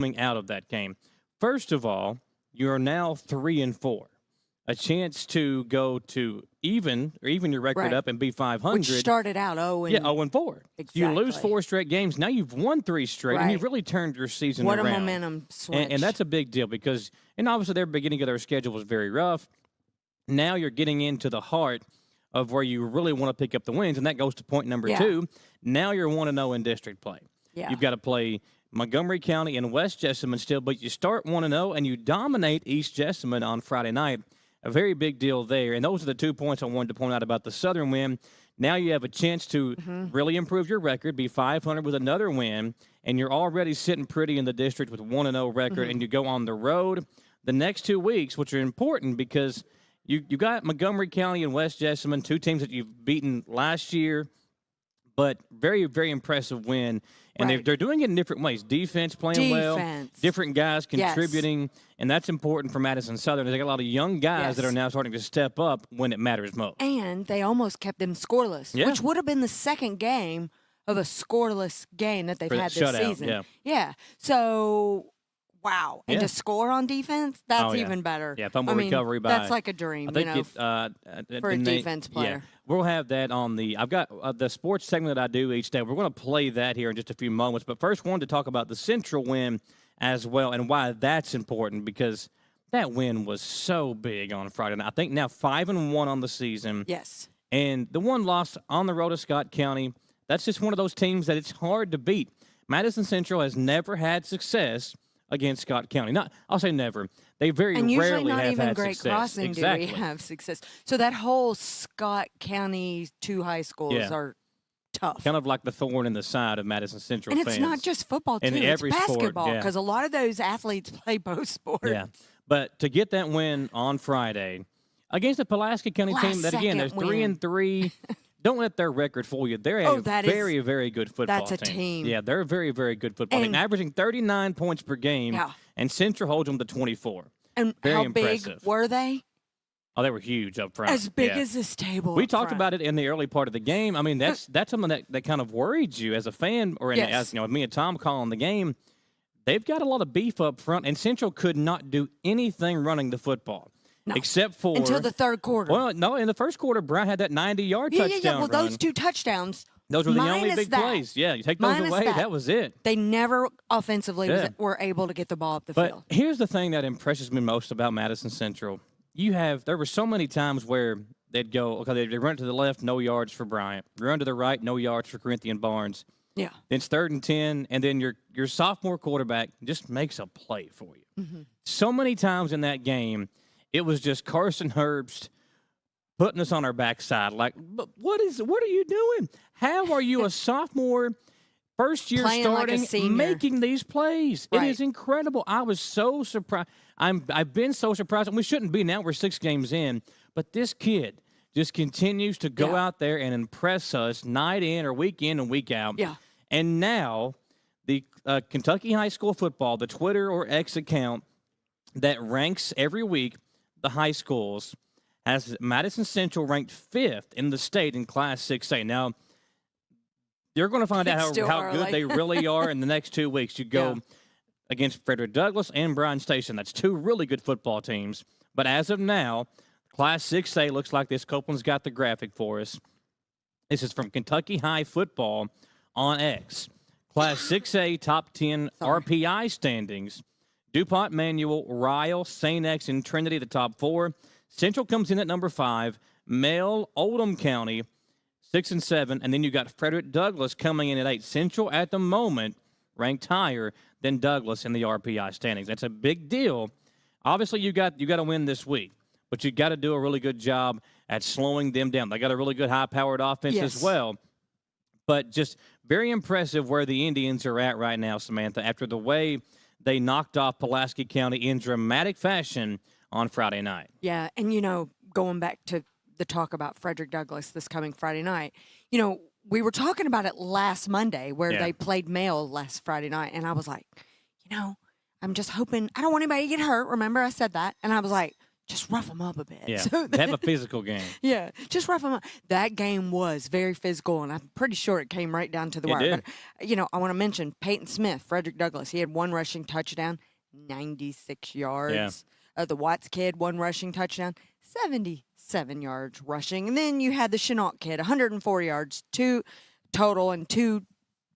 coming out of that game. First of all, you are now 3-4. A chance to go to even your record up and be 500. Which started out 0-4. 0-4. Exactly. You lose 4 straight games. Now you've won 3 straight, and you've really turned your season around. What a momentum switch. And that's a big deal because, and obviously their beginning of their schedule was very rough. Now you're getting into the heart of where you really want to pick up the wins, and that goes to point number 2. Now you're 1-0 in district play. Yeah. You've got to play Montgomery County and West Jessamine still, but you start 1-0 and you dominate East Jessamine on Friday night. A very big deal there. And those are the 2 points I wanted to point out about the Southern win. Now you have a chance to really improve your record, be 500 with another win, and you're already sitting pretty in the district with 1-0 record, and you go on the road the next 2 weeks, which are important because you got Montgomery County and West Jessamine, 2 teams that you've beaten last year, but very, very impressive win. And they're doing it in different ways. Defense playing well, different guys contributing, and that's important for Madison Southern. They got a lot of young guys that are now starting to step up when it matters most. And they almost kept them scoreless, which would have been the second game of a scoreless game that they've had this season. Yeah. So, wow. And to score on defense, that's even better. Yeah, fumble recovery by. That's like a dream, for a defense player. We'll have that on the – I've got the sports segment that I do each day. We're going to play that here in just a few moments. But first, wanted to talk about the Central win as well and why that's important because that win was so big on Friday night. I think now 5-1 on the season. Yes. And the one loss on the road to Scott County, that's just one of those teams that it's hard to beat. Madison Central has never had success against Scott County. I'll say never. They very rarely have had success. And usually not even Great Crossing do we have success. So that whole Scott County 2 high schools are tough. Kind of like the thorn in the side of Madison Central fans. And it's not just football, too. It's basketball because a lot of those athletes play both sports. Yeah. But to get that win on Friday against the Pulaski County team that, again, there's 3-3. Don't let their record fool you. They're a very, very good football team. That's a team. Yeah, they're a very, very good football team, averaging 39 points per game, and Central holds them to 24. And very how impressive. Big were they? Oh, they were huge up front. As big as this table. We talked about it in the early part of the game. I mean, that's something that kind of worried you as a fan, or as me and Tom calling the game. They've got a lot of beef up front, and Central could not do anything running the football. No. Except for until the third quarter. Well, no, in the first quarter, Brown had that 90-yard touchdown. Yeah. Well, those 2 touchdowns. Those were the only big plays. Yeah, you take those away, that was it. They never offensively were able to get the ball up the field. But here's the thing that impresses me most about Madison Central. There were so many times where they'd go, okay, they run to the left, no yards for Bryant. Run to the right, no yards for Corinthian Barnes. Yeah. Then it's 3rd and 10, and then your sophomore quarterback just makes a play for you. So many times in that game, it was just Carson Herbst putting us on our backside. Like, what are you doing? How are you a sophomore, first year starting, like making these plays? It is incredible. I was so surprised. I've been so surprised, and we shouldn't be now. We're 6 games in. But this kid just continues to go out there and impress us night in or week in and week out. Yeah. And now the Kentucky High School Football, the Twitter or X account that ranks every week the high schools, has Madison Central ranked 5th in the state in Class 6A. Now, you're going to find out how good they really are in the next 2 weeks. You go against Frederick Douglass and Bryan Station. That's 2 really good football teams. But as of now, Class 6A looks like this. Copeland's got the graphic for us. This is from Kentucky High Football on X. Class 6A top 10 RPI standings. DuPont, Manual, Ryle, St. X, and Trinity, the top 4. Central comes in at number 5. Male, Oldham County, 6 and 7. And then you got Frederick Douglass coming in at 8. Central at the moment ranked higher than Douglass in the RPI standings. That's a big deal. Obviously, you got to win this week, but you got to do a really good job at slowing them down. They got a really good high-powered offense as well. But just very impressive where the Indians are at right now, Samantha, after the way they knocked off Pulaski County in dramatic fashion on Friday night. Yeah, and, going back to the talk about Frederick Douglass this coming Friday night, we were talking about it last Monday where they played Male last Friday night, and I was like, I'm just hoping – I don't want anybody to get hurt. Remember I said that? And I was like, just rough them up a bit. Yeah, so they have a physical game. Yeah, just rough them up. That game was very physical, and I'm pretty sure it came right down to the wire. Did. But, I want to mention Peyton Smith, Frederick Douglass. He had one rushing touchdown, 96 yards. Yeah. The Watts kid, one rushing touchdown, 77 yards rushing. And then you had the Chenault kid, 104 yards, 2 total, and 2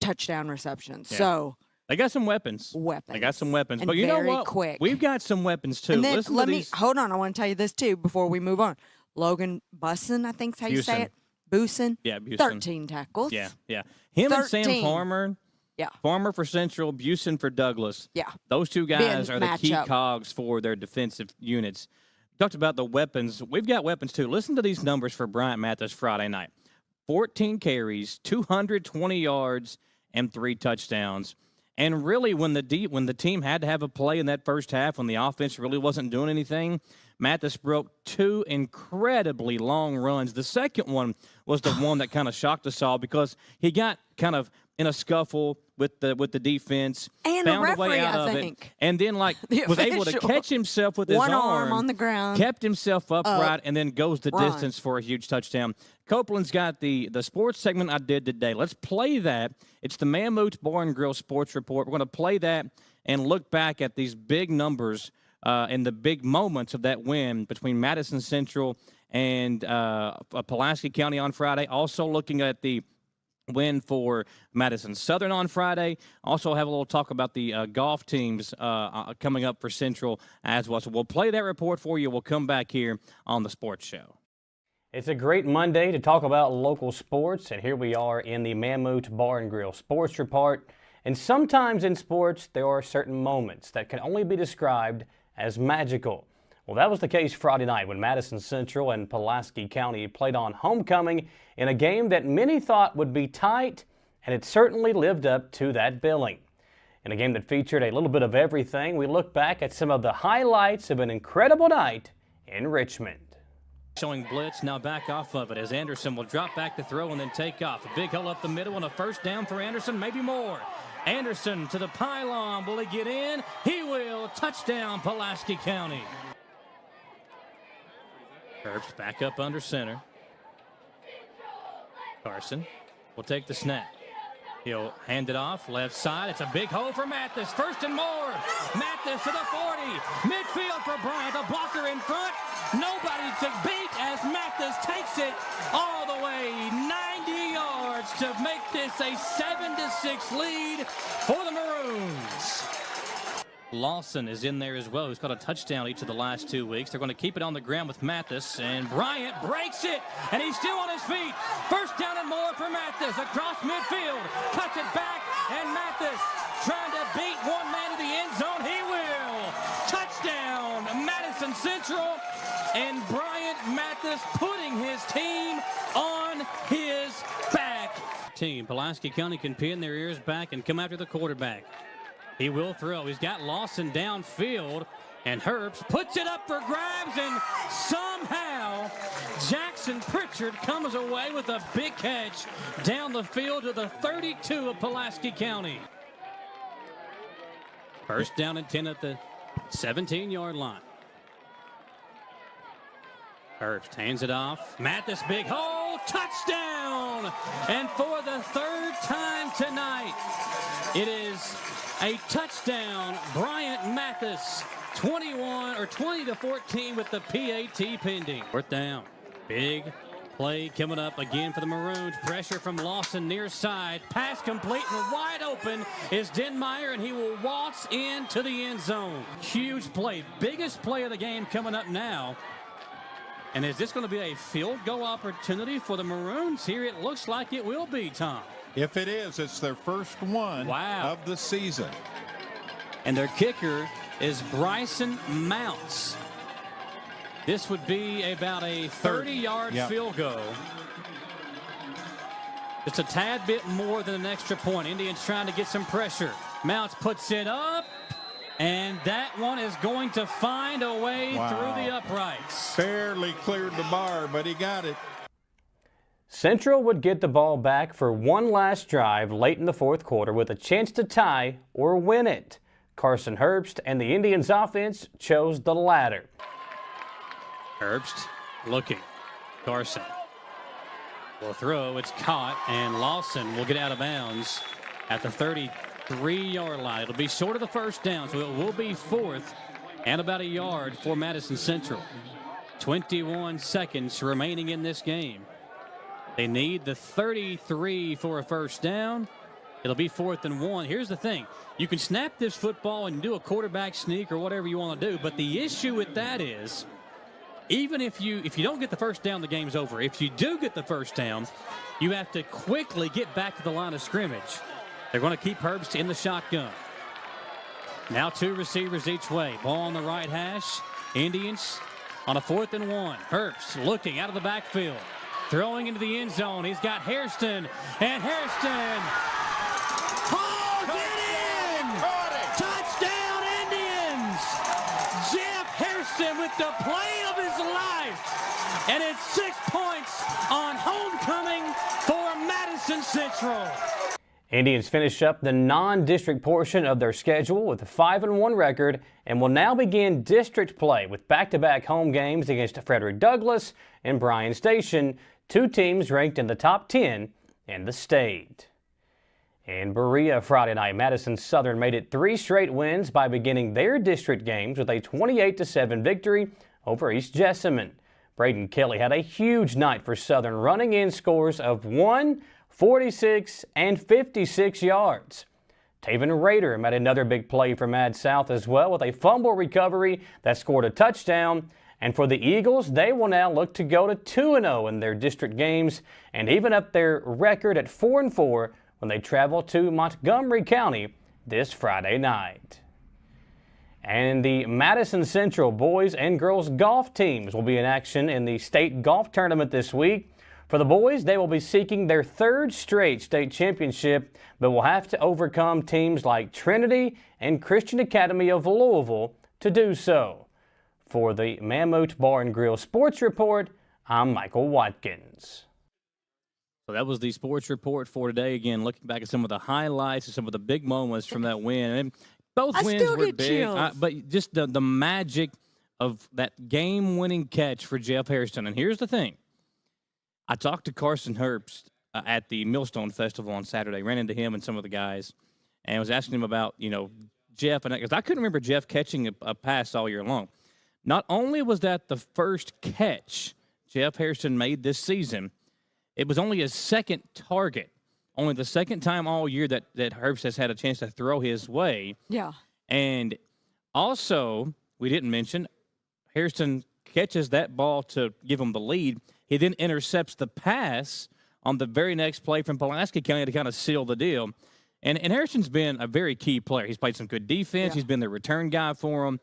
touchdown receptions. Yeah. So they got some weapons. They got some weapons. And but you know what? Quick. We've got some weapons, too. And then hold on. I want to tell you this, too, before we move on. Logan Busson, I think is how you say it. Busen. Yeah, Busen. 13 tackles. Yeah. Him 13. And Sam Farmer. Yeah. Farmer for Central, Busen for Douglas. Yeah. Those two guys are the key cogs for their defensive units. Talked about the weapons. We've got weapons, too. Listen to these numbers for Bryant Mathis Friday night. 14 carries, 220 yards, and 3 touchdowns. And really, when the team had to have a play in that first half, when the offense really wasn't doing anything, Mathis broke 2 incredibly long runs. The second one was the one that kind of shocked us all because he got kind of in a scuffle with the defense, and found the referee, a way out of it, and then was able to catch himself with his arm on the ground, kept himself upright, and then goes the distance for a huge touchdown. Copeland's got the sports segment I did today. Let's play that. It's the Mammoth Bar and Grill Sports Report. We're going to play that and look back at these big numbers and the big moments of that win between Madison Central and Pulaski County on Friday. Also looking at the win for Madison Southern on Friday. Also have a little talk about the golf teams coming up for Central as well. So we'll play that report for you. We'll come back here on the Sports Show. It's a great Monday to talk about local sports, and here we are in the Mammoth Bar and Grill Sports Report. And sometimes in sports, there are certain moments that can only be described as magical. Well, that was the case Friday night when Madison Central and Pulaski County played on homecoming in a game that many thought would be tight, and it certainly lived up to that billing. In a game that featured a little bit of everything, we look back at some of the highlights of an incredible night in Richmond. Showing blitz, now back off of it as Anderson will drop back to throw and then take off. A big hole up the middle and a first down for Anderson, maybe more. Anderson to the pylon. Will he get in? He will. Touchdown, Pulaski County. Herbst back up under center. Carson will take the snap. He'll hand it off, left side. It's a big hole for Mathis. First and more. Mathis to the 40. Midfield for Bryant. A blocker in front. Nobody to beat as Mathis takes it all the way 90 yards to make this a 7-6 lead for the Maroons. Lawson is in there as well, who's got a touchdown each of the last 2 weeks. They're going to keep it on the ground with Mathis, and Bryant breaks it, and he's still on his feet. First down and more for Mathis across midfield. Cuts it back, and Mathis trying to beat one man to the end zone. He will. Touchdown, Madison Central, and Bryant Mathis putting his team on his back. Pulaski County can pin their ears back and come after the quarterback. He will throw. He's got Lawson downfield, and Herbst puts it up for grabs, and somehow Jackson Pritchard comes away with a big catch down the field to the 32 of Pulaski County. First down and 10 at the 17-yard line. Herbst hands it off. Mathis, big hole, touchdown! And for the third time tonight, it is a touchdown. Bryant Mathis, 20-14 with the PAT pending. Fourth down. Big play coming up again for the Maroons. Pressure from Lawson near side. Pass complete and wide open is Denmeyer, and he will waltz into the end zone. Huge play. Biggest play of the game coming up now. And is this going to be a field goal opportunity for the Maroons here? It looks like it will be, Tom. If it is, it's their first one of the season. And their kicker is Bryson Mounts. This would be about a 30-yard field goal. Just a tad bit more than an extra point. Indians trying to get some pressure. Mounts puts it up, and that one is going to find a way through the uprights. Barely cleared the bar, but he got it. Central would get the ball back for one last drive late in the fourth quarter with a chance to tie or win it. Carson Herbst and the Indians offense chose the latter. Herbst looking. Carson will throw. It's caught, and Lawson will get out of bounds at the 33-yard line. It'll be short of the first down, so it will be 4th and about a yard for Madison Central. 21 seconds remaining in this game. They need the 33 for a first down. It'll be 4th and 1. Here's the thing. You can snap this football and do a quarterback sneak or whatever you want to do, but the issue with that is even if you don't get the first down, the game's over. If you do get the first down, you have to quickly get back to the line of scrimmage. They're going to keep Herbst in the shotgun. Now 2 receivers each way. Ball on the right hash. Indians on a 4th and 1. Herbst looking out of the backfield. Throwing into the end zone. He's got Hairston. And Hairston hauls it in! Touchdown Indians! Jeff Hairston with the play of his life. And it's 6 points on homecoming for Madison Central. Indians finish up the non-district portion of their schedule with a 5-1 record and will now begin district play with back-to-back home games against Frederick Douglass and Bryan Station, 2 teams ranked in the top 10 in the state. In Berea Friday night, Madison Southern made it 3 straight wins by beginning their district games with a 28-7 victory over East Jessamine. Braden Kelly had a huge night for Southern, running in scores of 1, 46, and 56 yards. Taven Rader made another big play for Mad South as well with a fumble recovery that scored a touchdown. And for the Eagles, they will now look to go to 2-0 in their district games and even up their record at 4-4 when they travel to Montgomery County this Friday night. And the Madison Central boys and girls golf teams will be in action in the state golf tournament this week. For the boys, they will be seeking their 3rd straight state championship, but will have to overcome teams like Trinity and Christian Academy of Louisville to do so. For the Mammoth Bar and Grill Sports Report, I'm Michael Watkins. So that was the sports report for today. Again, looking back at some of the highlights and some of the big moments from that win. And both wins were big, but just the magic of that game-winning catch for Jeff Hairston. And here's the thing. I talked to Carson Herbst at the Millstone Festival on Saturday. Ran into him and some of the guys, and was asking him about, Jeff. And because I couldn't remember Jeff catching a pass all year long. Not only was that the first catch Jeff Hairston made this season, it was only his 2nd target. Only the 2nd time all year that Herbst has had a chance to throw his way. Yeah. And also, we didn't mention, Hairston catches that ball to give him the lead. He then intercepts the pass on the very next play from Pulaski County to kind of seal the deal. And Hairston's been a very key player. He's played some good defense. Yeah. He's been the return guy for him.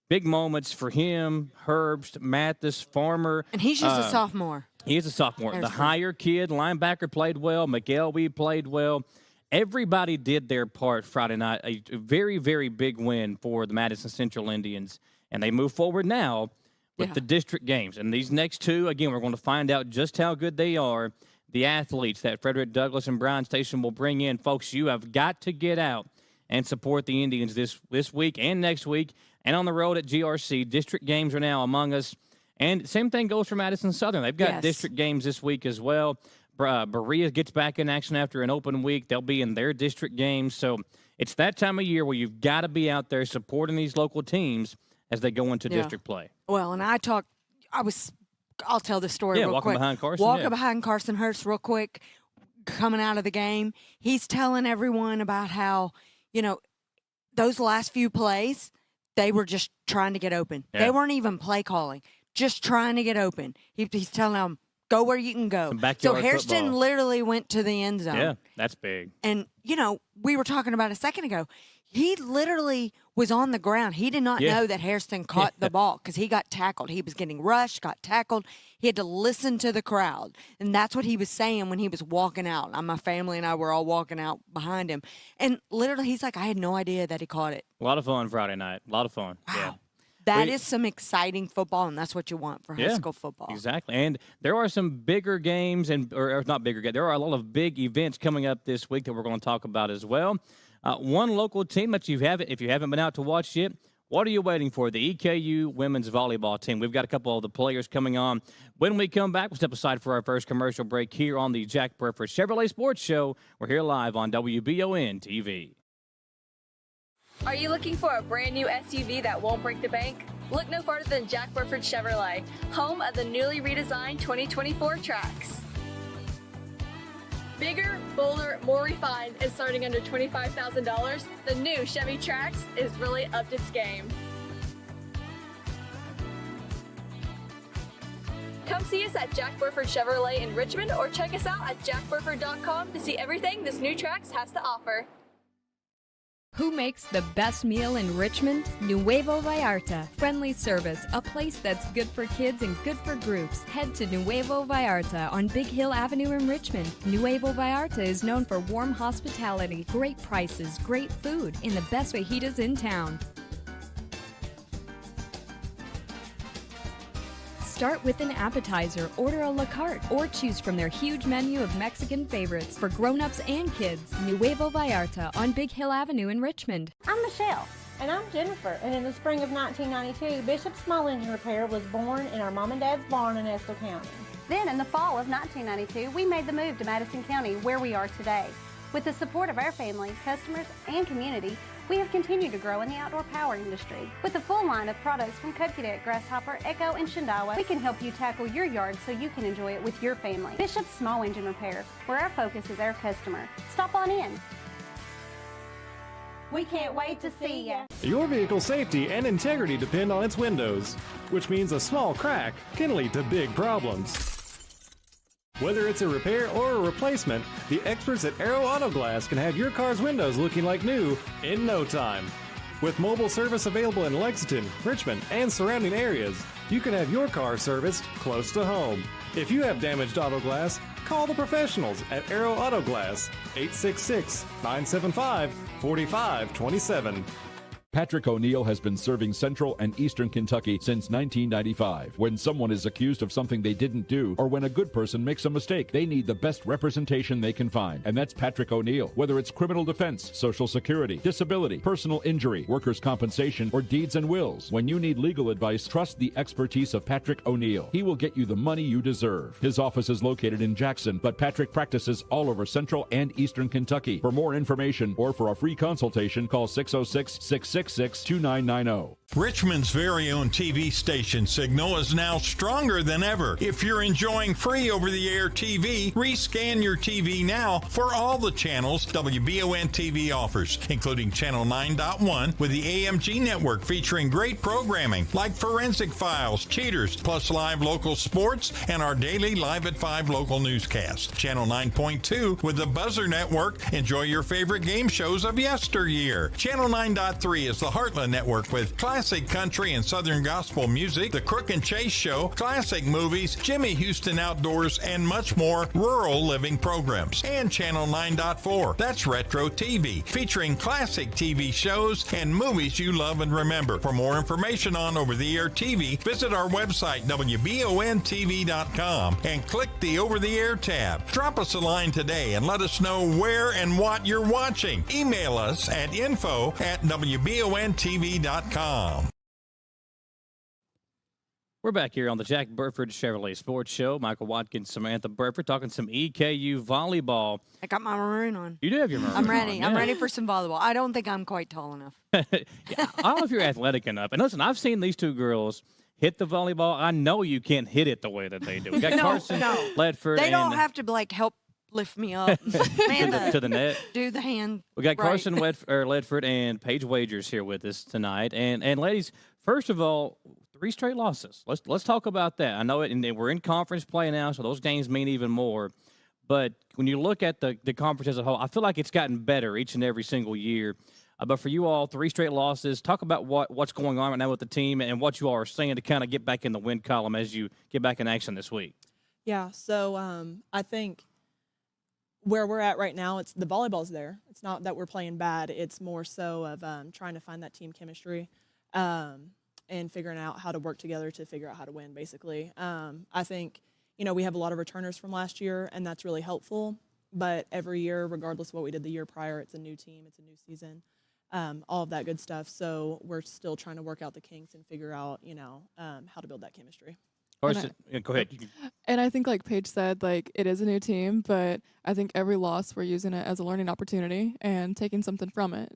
Big moments for him, Herbst, Mathis, Farmer. And he's just a sophomore. He is a sophomore. Hairston. The higher kid, linebacker, played well. McElwee played well. Everybody did their part Friday night. A very, very big win for the Madison Central Indians. And they move forward now with the district games. And these next 2, again, we're going to find out just how good they are. The athletes that Frederick Douglass and Bryan Station will bring in. Folks, you have got to get out and support the Indians this week and next week and on the road at GRC. District games are now among us. And same thing goes for Madison Southern. They've got district games this week as well. Berea gets back in action after an open week. They'll be in their district games. So it's that time of year where you've got to be out there supporting these local teams as they go into district play. Well, and I'll tell the story real quick. Walking behind Carson. Walking behind Carson Herbst real quick, coming out of the game. He's telling everyone about how, those last few plays, they were just trying to get open. Yeah. They weren't even play calling, just trying to get open. He's telling them, go where you can go. So Hairston literally went to the end zone. Yeah, that's big. And, we were talking about a second ago. He literally was on the ground. He did not know that Hairston caught the ball because he got tackled. He was getting rushed, got tackled. He had to listen to the crowd. And that's what he was saying when he was walking out. My family and I were all walking out behind him. And literally, he's like, I had no idea that he caught it. A lot of fun Friday night. A lot of fun. Wow. Yeah. That is some exciting football, and that's what you want for high school football. Exactly. And there are some bigger games, or not bigger games. There are a lot of big events coming up this week that we're going to talk about as well. One local team that if you haven't been out to watch yet, What are you waiting for? The EKU women's volleyball team. We've got a couple of the players coming on. When we come back, we'll step aside for our first commercial break here on the Jack Burford Chevrolet Sports Show. We're here live on WBON-TV. Are you looking for a brand new SUV that won't break the bank? Look no farther than Jack Burford Chevrolet, home of the newly redesigned 2024 Trax. Bigger, bolder, more refined, and starting under $25,000, the new Chevy Trax is really upped its game. Come see us at Jack Burford Chevrolet in Richmond or check us out at jackburford.com to see everything this new Trax has to offer. Who makes the best meal in Richmond? Nuevo Vallarta. Friendly service, a place that's good for kids and good for groups. Head to Nuevo Vallarta on Big Hill Avenue in Richmond. Nuevo Vallarta is known for warm hospitality, great prices, great food, and the best fajitas in town. Start with an appetizer, order a la carte, or choose from their huge menu of Mexican favorites for grown-ups and kids. Nuevo Vallarta on Big Hill Avenue in Richmond. I'm Michelle. And I'm Jennifer. And in the spring of 1992, Bishop Small Engine Repair was born in our mom and dad's barn in Estill County. Then in the fall of 1992, we made the move to Madison County, where we are today. With the support of our family, customers, and community, we have continued to grow in the outdoor power industry. With a full line of products from Cub Cadet, Grasshopper, Echo, and Shindawa, we can help you tackle your yard so you can enjoy it with your family. Bishop Small Engine Repair, where our focus is our customer. Stop on in. We can't wait to see you. Your vehicle's safety and integrity depend on its windows, which means a small crack can lead to big problems. Whether it's a repair or a replacement, the experts at Aero Auto Glass can have your car's windows looking like new in no time. With mobile service available in Lexington, Richmond, and surrounding areas, you can have your car serviced close to home. If you have damaged auto glass, call the professionals at Aero Auto Glass, 866-975-4527. Patrick O'Neill has been serving Central and Eastern Kentucky since 1995. When someone is accused of something they didn't do, or when a good person makes a mistake, they need the best representation they can find. And that's Patrick O'Neill. Whether it's criminal defense, Social Security, disability, personal injury, workers' compensation, or deeds and wills, when you need legal advice, trust the expertise of Patrick O'Neill. He will get you the money you deserve. His office is located in Jackson, but Patrick practices all over Central and Eastern Kentucky. For more information or for a free consultation, call 606-666-2990. Richmond's very own TV station signal is now stronger than ever. If you're enjoying free over-the-air TV, rescan your TV now for all the channels WBON-TV offers, including Channel 9.1 with the AMG network featuring great programming like Forensic Files, Cheaters, plus live local sports and our daily Live at 5 local newscast. Channel 9.2 with the Buzzer Network. Enjoy your favorite game shows of yesteryear. Channel 9.3 is the Heartland Network with classic country and southern gospel music, The Crook and Chase Show, classic movies, Jimmy Houston Outdoors, and much more rural living programs. And Channel 9.4, that's Retro TV, featuring classic TV shows and movies you love and remember. For more information on over-the-air TV, visit our website, WBON-TV.com, and click the Over-the-Air tab. Drop us a line today and let us know where and what you're watching. Email us at info@WBON-TV.com. We're back here on the Jack Burford Chevrolet Sports Show. Michael Watkins, Samantha Burford, talking some EKU volleyball. I got my maroon on. You do have your maroon I'm ready. on, I'm yeah. ready for some volleyball. I don't think I'm quite tall enough. Yeah, I don't know if you're athletic enough. And listen, I've seen these two girls hit the volleyball. I know you can't hit it the way that they do. We got Carson Ledford. They don't have to help lift me up. Man, to the net. Do the hand. We got Carson Ledford and Paige Wagers here with us tonight. And ladies, first of all, 3 straight losses. Let's talk about that. I know it, and we're in conference play now, so those games mean even more. But when you look at the conference as a whole, I feel like it's gotten better each and every single year. But for you all, 3 straight losses. Talk about what's going on right now with the team and what you all are saying to kind of get back in the win column as you get back in action this week. Yeah, so I think where we're at right now, it's the volleyball's there. It's not that we're playing bad. It's more so of trying to find that team chemistry and figuring out how to work together to figure out how to win, basically. I think, we have a lot of returners from last year, and that's really helpful. But every year, regardless of what we did the year prior, it's a new team. It's a new season. all of that good stuff. So we're still trying to work out the kinks and figure out, how to build that chemistry. Go ahead. And I think, like Paige said, like it is a new team, but I think every loss we're using it as a learning opportunity and taking something from it.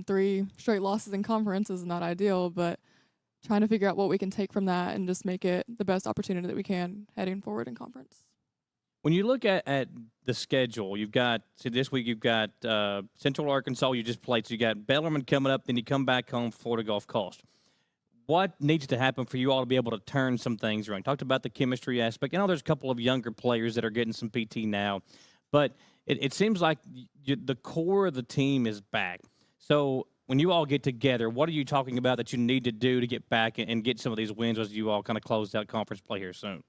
3 straight losses in conference is not ideal, but trying to figure out what we can take from that and just make it the best opportunity that we can heading forward in conference. When you look at the schedule, this week you've got Central Arkansas you just played, so you got Bellarmine coming up, then you come back home, Florida Gulf Coast. What needs to happen for you all to be able to turn some things around? Talked about the chemistry aspect. I know there's a couple of younger players that are getting some PT now, but it seems like the core of the team is back. So when you all get together, what are you talking about that you need to do to get back and get some of these wins as you all kind of close out conference play here soon?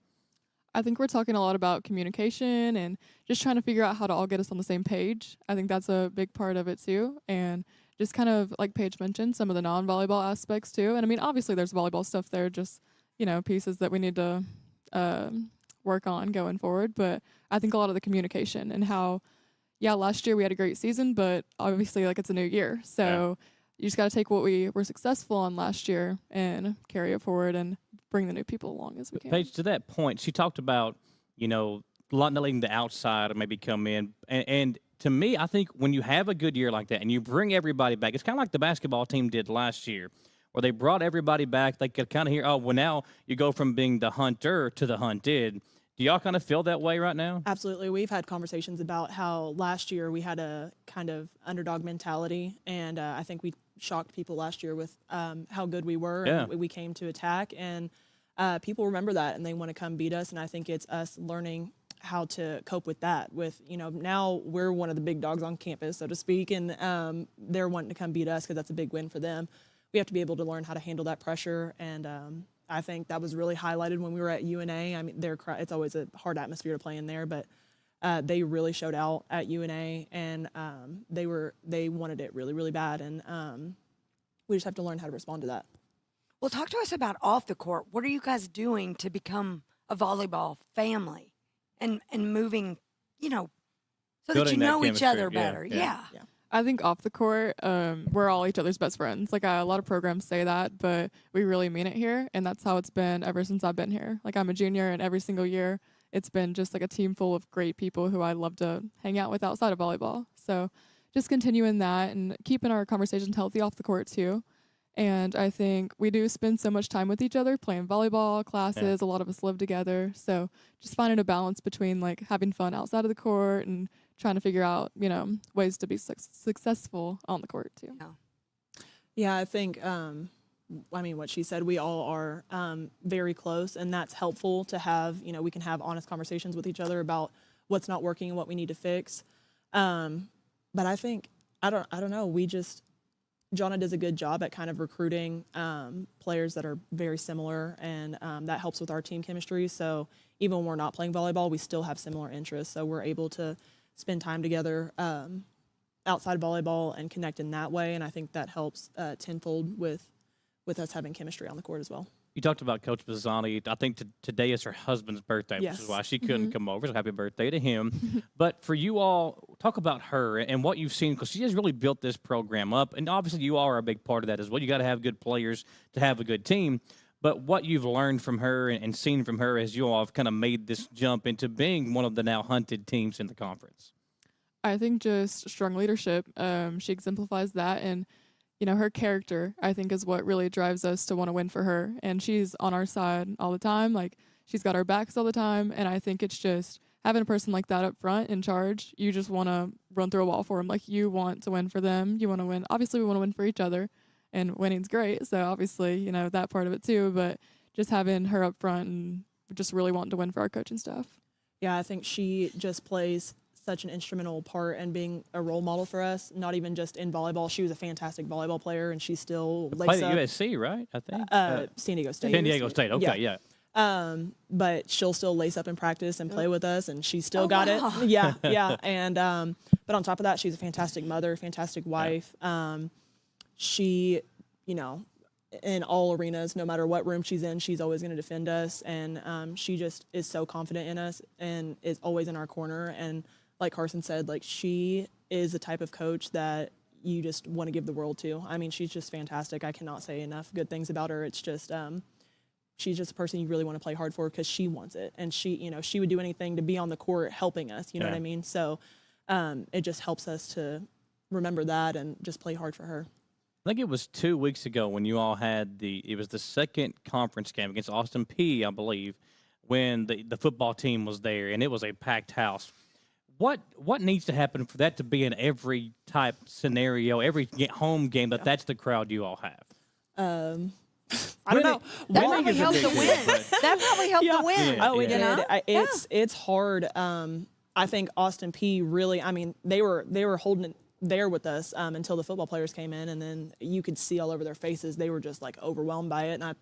I think we're talking a lot about communication and just trying to figure out how to all get us on the same page. I think that's a big part of it too. And just kind of, like Paige mentioned, some of the non-volleyball aspects too. And I mean, obviously there's volleyball stuff there, just, pieces that we need to work on going forward. But I think a lot of the communication and how, last year we had a great season, but obviously like it's a new year. So you just got to take what we were successful on last year and carry it forward and bring the new people along as we can. Paige, to that point, she talked about, not letting the outside maybe come in. And to me, I think when you have a good year like that and you bring everybody back, it's kind of like the basketball team did last year, where they brought everybody back. They could kind of hear, now you go from being the hunter to the hunted. Do y'all kind of feel that way right now? Absolutely. We've had conversations about how last year we had a kind of underdog mentality, and I think we shocked people last year with how good we were. Yeah. And we came to attack, and people remember that, and they want to come beat us, and I think it's us learning how to cope with that. With, now we're one of the big dogs on campus, so to speak, and they're wanting to come beat us because that's a big win for them. We have to be able to learn how to handle that pressure, and I think that was really highlighted when we were at UNA. I mean, it's always a hard atmosphere to play in there, but they really showed out at UNA, and they wanted it really, really bad, and we just have to learn how to respond to that. Well, talk to us about off the court. What are you guys doing to become a volleyball family and moving, so that you know each other better? Yeah. I think off the court, we're all each other's best friends. Like a lot of programs say that, but we really mean it here, and that's how it's been ever since I've been here. Like I'm a junior, and every single year it's been just like a team full of great people who I love to hang out with outside of volleyball. So just continuing that and keeping our conversations healthy off the court too. And I think we do spend so much time with each other, playing volleyball, classes. A lot of us live together. So just finding a balance between like having fun outside of the court and trying to figure out, ways to be successful on the court too. Yeah, I think, what she said, we all are very close, and that's helpful to have, we can have honest conversations with each other about what's not working and what we need to fix. But I think, I don't know, Jonna does a good job at kind of recruiting players that are very similar, and that helps with our team chemistry. So even when we're not playing volleyball, we still have similar interests. So we're able to spend time together outside volleyball and connect in that way. And I think that helps tenfold with us having chemistry on the court as well. You talked about Coach Bizzani. I think today is her husband's birthday, Yes. which is why she couldn't come over. So happy birthday to him. But for you all, talk about her and what you've seen, because she has really built this program up. And obviously you all are a big part of that as well. You got to have good players to have a good team. But what you've learned from her and seen from her as you all have kind of made this jump into being one of the now hunted teams in the conference. I think just strong leadership. She exemplifies that, and her character, I think, is what really drives us to want to win for her. And she's on our side all the time. Like, she's got our backs all the time. And I think it's just having a person like that up front in charge, you just want to run through a wall for them. Like, you want to win for them. You want to win. Obviously, we want to win for each other. And winning's great. So, obviously, that part of it, too. But just having her up front and just really wanting to win for our coaching staff. Yeah, I think she just plays such an instrumental part in being a role model for us, not even just in volleyball. She was a fantastic volleyball player, and she still played at USC, right? I think San Diego State. San Diego State. Okay, yeah. But she'll still lace up in practice and play with us, and she still got it. Yeah. And but on top of that, she's a fantastic mother, fantastic wife. She, in all arenas, no matter what room she's in, she's always going to defend us, and she just is so confident in us and is always in our corner. And like Carson said, like, she is the type of coach that you just want to give the world to. I mean, she's just fantastic. I cannot say enough good things about her. It's just she's just a person you really want to play hard for because she wants it, and she would do anything to be on the court helping us. You know what I mean? So it just helps us to remember that and just play hard for her. I think it was 2 weeks ago when you all had it was the second conference game against Austin P, I believe, when the football team was there, and it was a packed house. What needs to happen for that to be in every type scenario, every home game, that's the crowd you all have? I don't know. That probably helped the win. That probably helped the win. Oh, we did. It's hard. I think Austin P really, I mean, they were holding it there with us until the football players came in, and then you could see all over their faces they were just like overwhelmed by it. And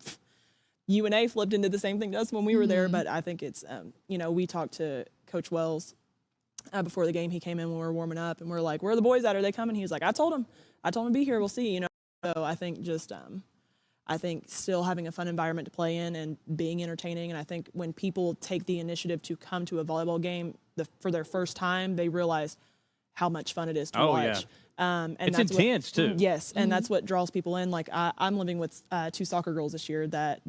UNA flipped into the same thing to us when we were there, but I think it's we talked to Coach Wells before the game. He came in when we were warming up, and we're like, "Where are the boys at? Are they coming?" He was like, "I told him to be here. We'll see." So I think just I think still having a fun environment to play in and being entertaining, and I think when people take the initiative to come to a volleyball game for their first time, they realize how much fun it is to watch. And it's that's intense too. Yes, and that's what draws people in. Like I'm living with 2 soccer girls this year that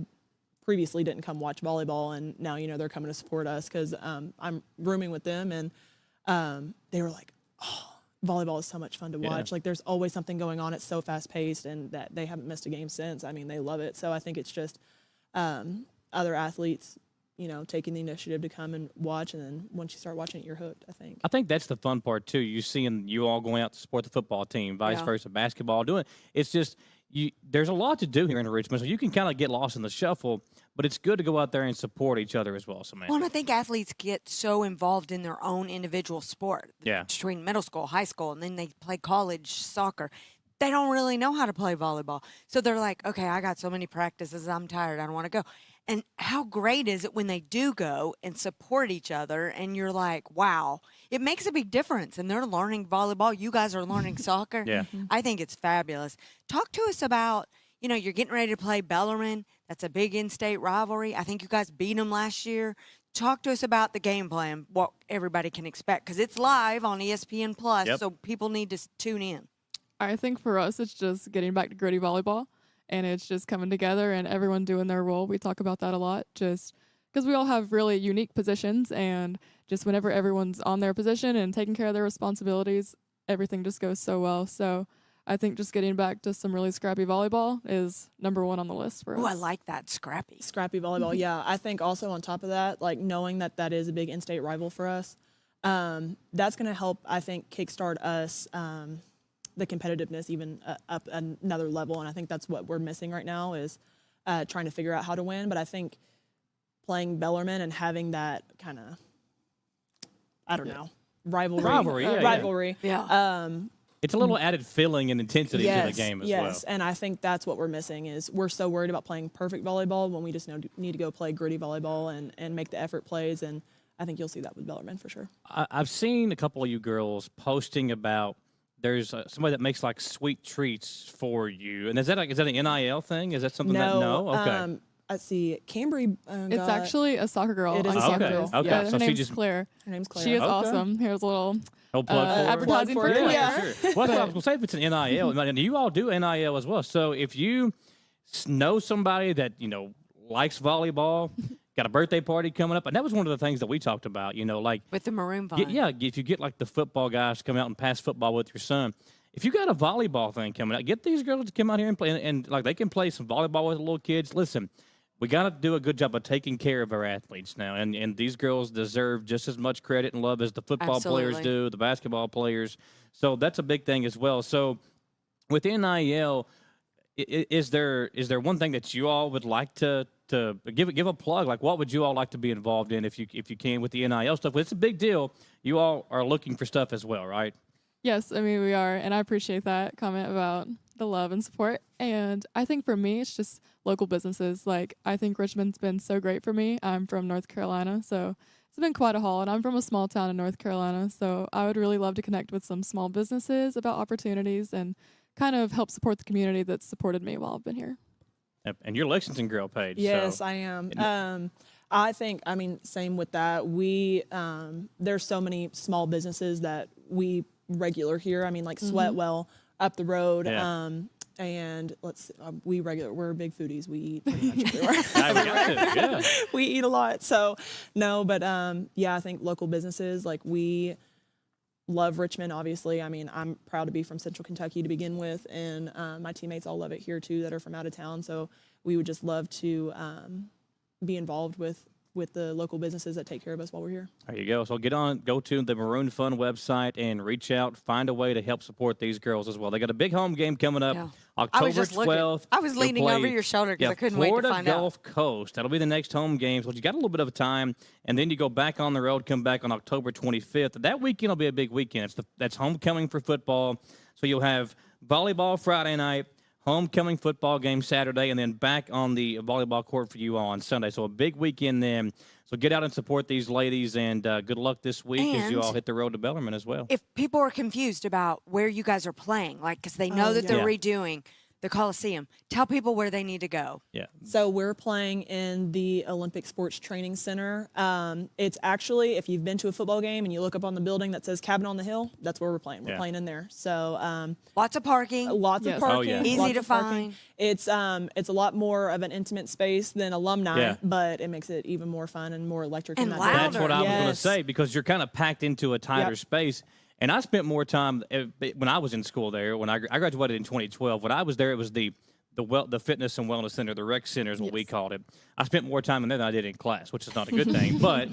previously didn't come watch volleyball, and now they're coming to support us because I'm rooming with them, and they were like, "Oh, volleyball is so much fun to watch. Like there's always something going on. It's so fast paced, and that they haven't missed a game since. I mean, they love it." So I think it's just other athletes, taking the initiative to come and watch, and then once you start watching it, you're hooked. I think that's the fun part too. You seeing you all going out to support the football team, vice versa, basketball doing. It's just there's a lot to do here in Richmond, so you can kind of get lost in the shuffle. But it's good to go out there and support each other as well, Samantha. Well, and I think athletes get so involved in their own individual sport. Between middle school, high school, and then they play college soccer. They don't really know how to play volleyball. So they're like, okay, I got so many practices. I'm tired. I don't want to go. And how great is it when they do go and support each other, and you're like, wow, it makes a big difference. And they're learning volleyball. You guys are learning soccer. I think it's fabulous. Talk to us about, you're getting ready to play Bellarmine. That's a big in-state rivalry. I think you guys beat them last year. Talk to us about the game plan, what everybody can expect, because it's live on ESPN Plus, so people need to tune in. I think for us, it's just getting back to gritty volleyball, and it's just coming together and everyone doing their role. We talk about that a lot, just because we all have really unique positions, and just whenever everyone's on their position and taking care of their responsibilities, everything just goes so well. So I think just getting back to some really scrappy volleyball is number 1 on the list for us. Oh, I like that, scrappy. Scrappy volleyball, yeah. I think also on top of that, like knowing that is a big in-state rival for us, that's going to help, I think, kickstart us, the competitiveness even up another level. And I think that's what we're missing right now is trying to figure out how to win. But I think playing Bellarmine and having that kind of, I don't know, rivalry. Yeah. It's a little added feeling and intensity to the game as well. Yes, and I think that's what we're missing is we're so worried about playing perfect volleyball when we just need to go play gritty volleyball and make the effort plays, and I think you'll see that with Bellarmine for sure. I've seen a couple of you girls posting about there's somebody that makes like sweet treats for you, and is that an NIL thing? Is that something No, okay. I see Cambry. It's actually a soccer girl. It is a soccer girl. Okay. Yeah, So her name's Claire. Her name's Claire. She is awesome. Here's a little plug for advertising for Claire. Yeah, sure. Well, I was going to say if it's an NIL, and you all do NIL as well. So if you know somebody that likes volleyball, got a birthday party coming up, and that was one of the things that we talked about. Like with the maroon vine. If you get like the football guys to come out and pass football with your son. If you got a volleyball thing coming out, get these girls to come out here and play, and like they can play some volleyball with the little kids. Listen, we got to do a good job of taking care of our athletes now, and these girls deserve just as much credit and love as the football players do, the basketball players. So that's a big thing as well. So with NIL, is there one thing that you all would like to give a plug? Like, what would you all like to be involved in if you can with the NIL stuff? Well, it's a big deal. You all are looking for stuff as well, right? Yes, I mean, we are, and I appreciate that comment about the love and support. And I think for me, it's just local businesses. Like, I think Richmond's been so great for me. I'm from North Carolina, so it's been quite a haul, and I'm from a small town in North Carolina, so I would really love to connect with some small businesses about opportunities and kind of help support the community that's supported me while I've been here. And you're Lexington girl, Paige. Yes, so. I am. I think, same with that. There's so many small businesses that we regular here. Like Sweatwell, up the road. Yeah. And we're big foodies. We eat pretty much everywhere. Yeah. We eat a lot. So no, but I think local businesses, like, we love Richmond, obviously. I mean, I'm proud to be from Central Kentucky to begin with, and my teammates all love it here too that are from out of town. So we would just love to be involved with the local businesses that take care of us while we're here. There you go. So go to the Maroon Fun website and reach out, find a way to help support these girls as well. They got a big home game coming up October 12th. I was leaning over your shoulder because I couldn't wait to find Florida out. Gulf Coast. That'll be the next home game. So you got a little bit of time, and then you go back on the road, come back on October 25th. That weekend will be a big weekend. That's homecoming for football. So you'll have volleyball Friday night, homecoming football game Saturday, and then back on the volleyball court for you all on Sunday. So a big weekend then. So get out and support these ladies, and good luck this week as you all hit the road to Bellarmine as well. If people are confused about where you guys are playing, like, because they know that they're redoing the Coliseum, tell people where they need to go. Yeah. So we're playing in the Olympic Sports Training Center. It's actually, if you've been to a football game and you look up on the building that says Cabin on the Hill, that's where we're playing. We're playing in there. So lots of parking. Lots of parking. Easy to find. It's a lot more of an intimate space than alumni, but it makes it even more fun and more electric. And louder. That's what I was going to say, because you're kind of packed into a tighter space. And I spent more time when I was in school there. When I graduated in 2012, when I was there, it was the fitness and wellness center, the rec center is what we called it. I spent more time in there than I did in class, which is not a good thing. But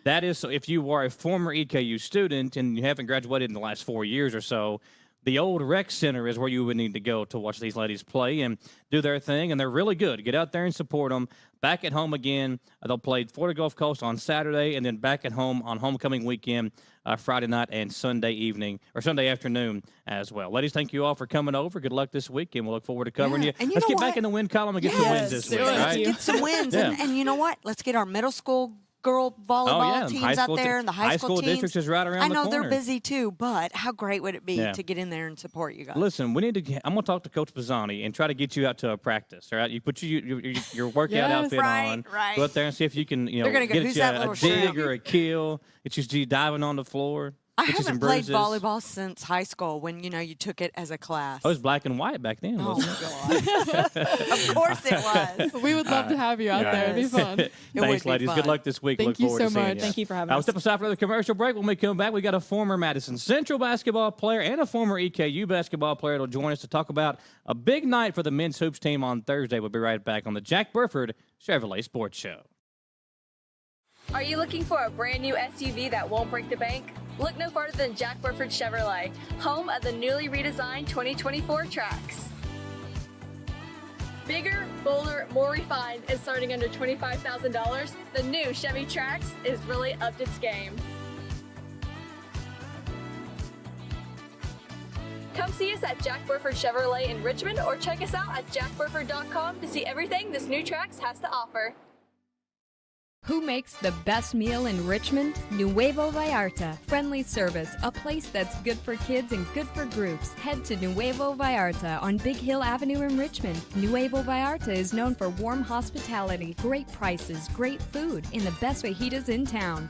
that is, so if you are a former EKU student and you haven't graduated in the last 4 years or so, the old rec center is where you would need to go to watch these ladies play and do their thing, and they're really good. Get out there and support them. Back at home again, they'll play Florida Gulf Coast on Saturday, and then back at home on homecoming weekend, Friday night and Sunday evening, or Sunday afternoon as well. Ladies, thank you all for coming over. Good luck this week, and we'll look forward to covering you. And Let's get back in the win column and get some wins this week. Right? Get some wins. And you know what? Let's get our middle school girl volleyball teams out there, and the high school teams. Districts is right around the corner. I know they're busy too, but how great would it be to get in there and support you guys? Listen, we need to. I'm going to talk to Coach Pisani and try to get you out to a practice. All right, you put your workout outfit on. Right. Go out there and see if you can. They're gonna go, get who's you that a little dig shrimp? or a kill. Get you diving on the floor. I Get you some haven't played bruises. volleyball since high school when, you took it as a class. Oh, it was black and white back then, wasn't God. Of course it was. We would love to have you out there. It'd be fun. Thanks, ladies. Good luck this week. Thank Look you forward so to seeing much. you. Thank you for having I'll us. step aside for another commercial break. When we come back, we got a former Madison Central basketball player and a former EKU basketball player that'll join us to talk about a big night for the men's hoops team on Thursday. We'll be right back on the Jack Burford Chevrolet Sports Show. Are you looking for a brand new SUV that won't break the bank? Look no further than Jack Burford Chevrolet, home of the newly redesigned 2024 Trax. Bigger, bolder, more refined, and starting under $25,000, the new Chevy Trax is really upped its game. Come see us at Jack Burford Chevrolet in Richmond, or check us out at jackburford.com to see everything this new Trax has to offer. Who makes the best meal in Richmond? Nuevo Vallarta. Friendly service, a place that's good for kids and good for groups. Head to Nuevo Vallarta on Big Hill Avenue in Richmond. Nuevo Vallarta is known for warm hospitality, great prices, great food, and the best fajitas in town.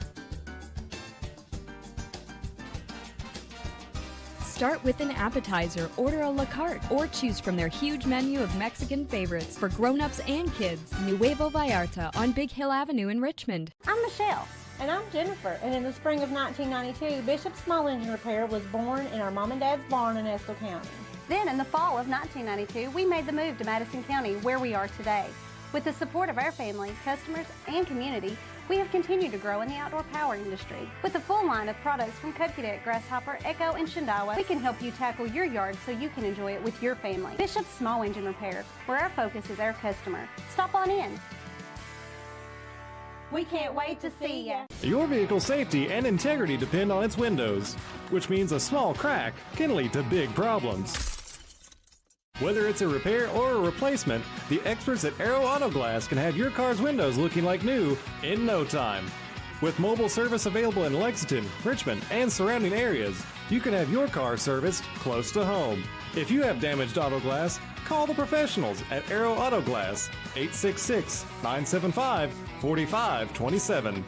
Start with an appetizer, order a la carte, or choose from their huge menu of Mexican favorites for grown-ups and kids. Nuevo Vallarta on Big Hill Avenue in Richmond. I'm Michelle. And I'm Jennifer. And in the spring of 1992, Bishop Small Engine Repair was born in our mom and dad's barn in Estill County. Then in the fall of 1992, we made the move to Madison County, where we are today. With the support of our family, customers, and community, we have continued to grow in the outdoor power industry. With a full line of products from Cupcadet, Grasshopper, Echo, and Shindawa, we can help you tackle your yard so you can enjoy it with your family. Bishop Small Engine Repair, where our focus is our customer. Stop on in. We can't wait to see ya. Your vehicle's safety and integrity depend on its windows, which means a small crack can lead to big problems. Whether it's a repair or a replacement, the experts at Aero Auto Glass can have your car's windows looking like new in no time. With mobile service available in Lexington, Richmond, and surrounding areas, you can have your car serviced close to home. If you have damaged auto glass, call the professionals at Aero Auto Glass, 866-975-4527.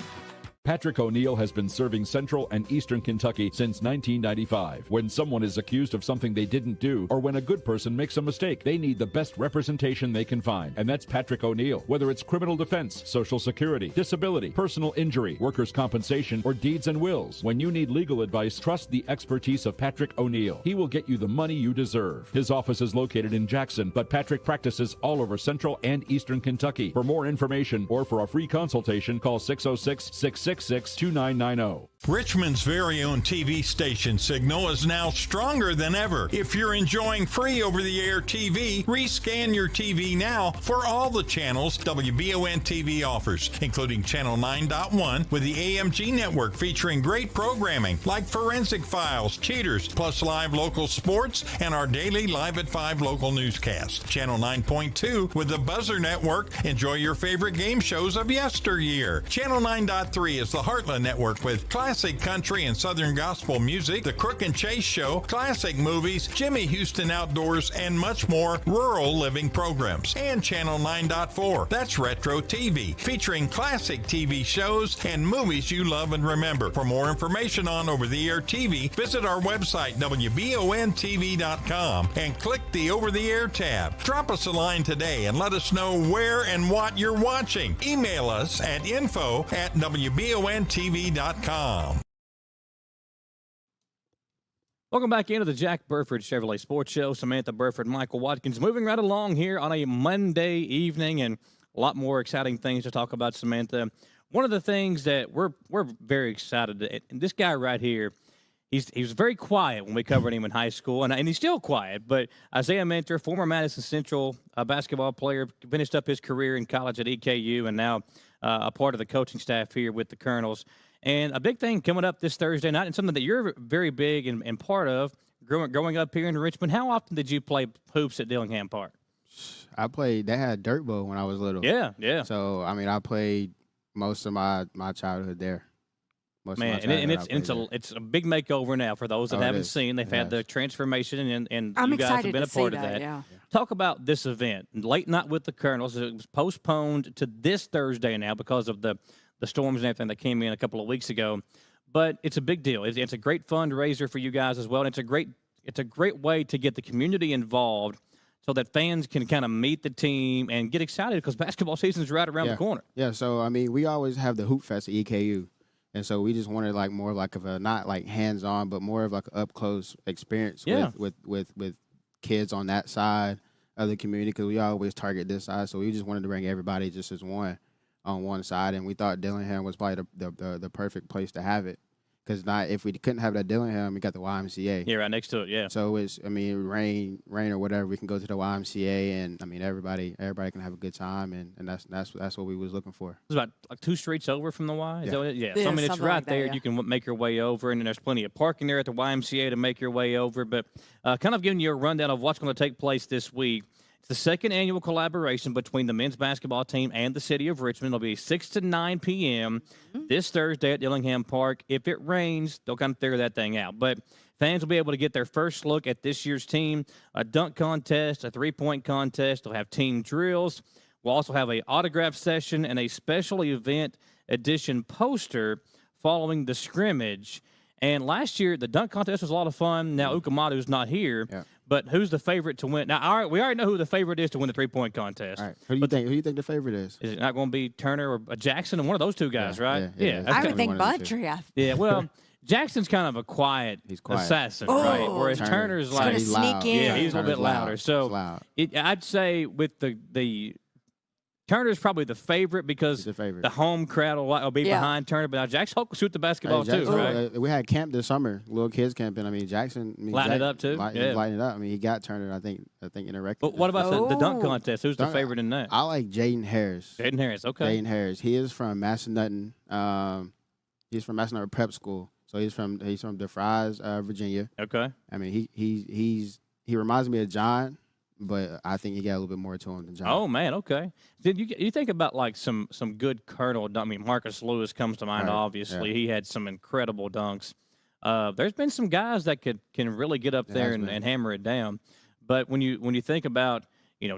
Patrick O'Neill has been serving Central and Eastern Kentucky since 1995. When someone is accused of something they didn't do, or when a good person makes a mistake, they need the best representation they can find. And that's Patrick O'Neill. Whether it's criminal defense, Social Security, disability, personal injury, workers' compensation, or deeds and wills, when you need legal advice, trust the expertise of Patrick O'Neill. He will get you the money you deserve. His office is located in Jackson, but Patrick practices all over Central and Eastern Kentucky. For more information or for a free consultation, call 606-666-2990. Richmond's very own TV station signal is now stronger than ever. If you're enjoying free over-the-air TV, rescan your TV now for all the channels WBON-TV offers, including Channel 9.1 with the AMG network featuring great programming like Forensic Files, Cheaters, plus live local sports and our daily Live at 5 local newscast. Channel 9.2 with the Buzzer Network. Enjoy your favorite game shows of yesteryear. Channel 9.3 is the Heartland Network with classic country and southern gospel music, The Crook and Chase Show, classic movies, Jimmy Houston Outdoors, and much more rural living programs. And Channel 9.4, that's Retro TV, featuring classic TV shows and movies you love and remember. For more information on over-the-air TV, visit our website, WBON-TV.com, and click the Over-the-Air tab. Drop us a line today and let us know where and what you're watching. Email us at info@WBON-TV.com. Welcome back into the Jack Burford Chevrolet Sports Show. Samantha Burford, Michael Watkins, moving right along here on a Monday evening, and a lot more exciting things to talk about, Samantha. One of the things that we're very excited to, and this guy right here, he was very quiet when we covered him in high school, and he's still quiet, but Isaiah Mentor, former Madison Central basketball player, finished up his career in college at EKU, and now a part of the coaching staff here with the Colonels. And a big thing coming up this Thursday night, and something that you're very big and part of, growing up here in Richmond. How often did you play hoops at Dillingham Park? I played. They had dirt bowl when I was little. Yeah, yeah. So I mean, I played most of my childhood there. It's a big makeover now for those that haven't seen. They've had the transformation, and I'm you guys have been a part of that. that. Yeah. Talk about this event, Late Night with the Colonels. It was postponed to this Thursday now because of the storms and everything that came in a couple of weeks ago. But it's a big deal. It's a great fundraiser for you guys as well. And it's a great way to get the community involved so that fans can kind of meet the team and get excited because basketball season is right around the corner. Yeah, so, I mean, we always have the Hoop Fest at EKU. And so we just wanted like more like of a, not like hands-on, but more of like an up-close experience with kids on that side of the community because we always target this side. So we just wanted to bring everybody just as one on one side, and we thought Dillingham was probably the perfect place to have it. Because if we couldn't have it at Dillingham, we got the YMCA. Yeah, right next to it. Yeah. So it's, I mean, rain or whatever, we can go to the YMCA, and I mean, everybody can have a good time, and that's what we was looking for. It's about like 2 streets over from the Y. Is that what Yeah, so I mean, it's right like that, there. yeah. You can make your way over, and then there's plenty of parking there at the YMCA to make your way over. But kind of giving you a rundown of what's going to take place this week. It's the second annual collaboration between the men's basketball team and the city of Richmond. It'll be 6 to 9 p.m. this Thursday at Dillingham Park. If it rains, they'll kind of figure that thing out. But fans will be able to get their first look at this year's team, a dunk contest, a three-point contest. They'll have team drills. We'll also have an autograph session and a special event edition poster following the scrimmage. And last year, the dunk contest was a lot of fun. Now, Ukamadu's not here. Yeah. But who's the favorite to win? Now, we already know who the favorite is to win the three-point contest. All right. Who do you think the favorite is? Is it not going to be Turner or Jackson? And one of those two guys, right? Yeah. I would think Buntry. Yeah, well, Jackson's kind of a quiet assassin, right? Whereas Turner's like he's sneak in. Yeah, he's a little bit louder. So I'd say with the Turner's probably the favorite because the home crowd will be behind Turner. But now Jackson will shoot the basketball too, right? We had camp this summer, little kids camping. I mean, Jackson lighting it up too. Lighting it up. I mean, he got Turner. I think in a record. But what about the dunk contest? Who's the favorite in that? I like Jaden Harris. Jaden Harris, okay. Jaden Harris. He is from Massanutten. He's from Massanutten Prep School, so he's from DeFries, Virginia. Okay. I mean, he reminds me of John. But I think he got a little bit more to him than John. Oh, man, okay. Did you think about, like, some good Colonel – I mean, Marcus Lewis comes to mind, obviously. Yeah. He had some incredible dunks. There's been some guys that can really get up there and hammer it down. But when you think about,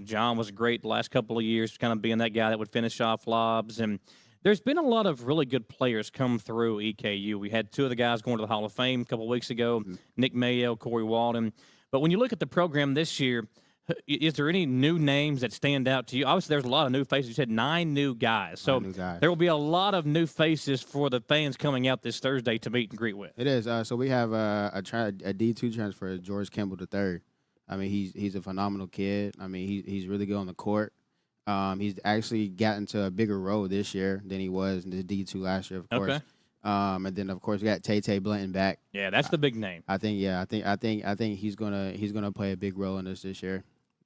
John was great the last couple of years, kind of being that guy that would finish off lobs. And there's been a lot of really good players come through EKU. We had 2 of the guys going to the Hall of Fame a couple of weeks ago, Nick Mayo, Corey Walden. But when you look at the program this year, is there any new names that stand out to you? Obviously, there's a lot of new faces. You said 9 new guys. So there will be a lot of new faces for the fans coming out this Thursday to meet and greet with. It is. So we have a D2 transfer, George Campbell III. I mean, he's a phenomenal kid. I mean, he's really good on the court. He's actually gotten to a bigger role this year than he was in the D2 last year, of course. Okay. And then of course we got Tay Blanton back. Yeah, that's the big name. I think he's gonna play a big role in this year.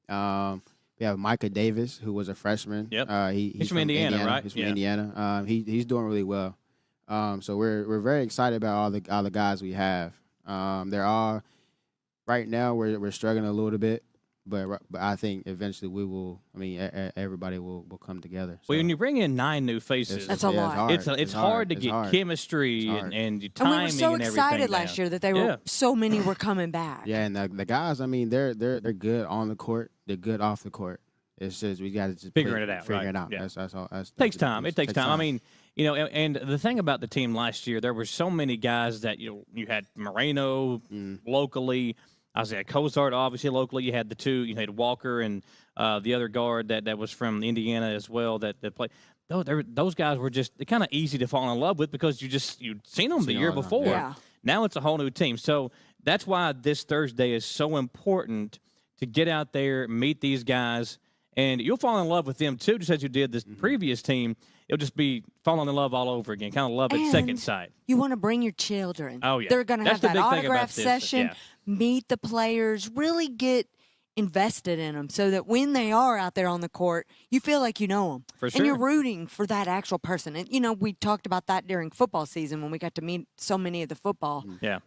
We have Micah Davis, who was a freshman. Yep. He's from Indiana, right? He's from Indiana. He's doing really well. So we're very excited about all the guys we have. They're all right now we're struggling a little bit, but I think eventually we will. I mean, everybody will come together. So. Well, when you bring in 9 new faces, that's a lot. It's hard to get chemistry and timing and we were so excited everything last year that they were so many were coming back. Yeah, and the guys, I mean, they're good on the court. They're good off the court. It's just we got to just figuring it out. Figuring it out. Yeah. That's all. It takes time. It takes time. I mean, you know, and the thing about the team last year, there were so many guys that you had Moreno locally. Isaiah Cozart, obviously, locally. You had the 2. You had Walker and the other guard that was from Indiana as well that played. Those guys were just kind of easy to fall in love with because you'd seen them the year before. Yeah. Now it's a whole new team. So that's why this Thursday is so important to get out there, meet these guys, and you'll fall in love with them too, just as you did this previous team. It'll just be falling in love all over again, kind of love at second sight. You want to bring your children. Oh, yeah. They're going to have that autograph session, Yeah. meet the players, really get invested in them so that when they are out there on the court, you feel like you know them. For sure. And you're rooting for that actual person. And, we talked about that during football season when we got to meet so many of the football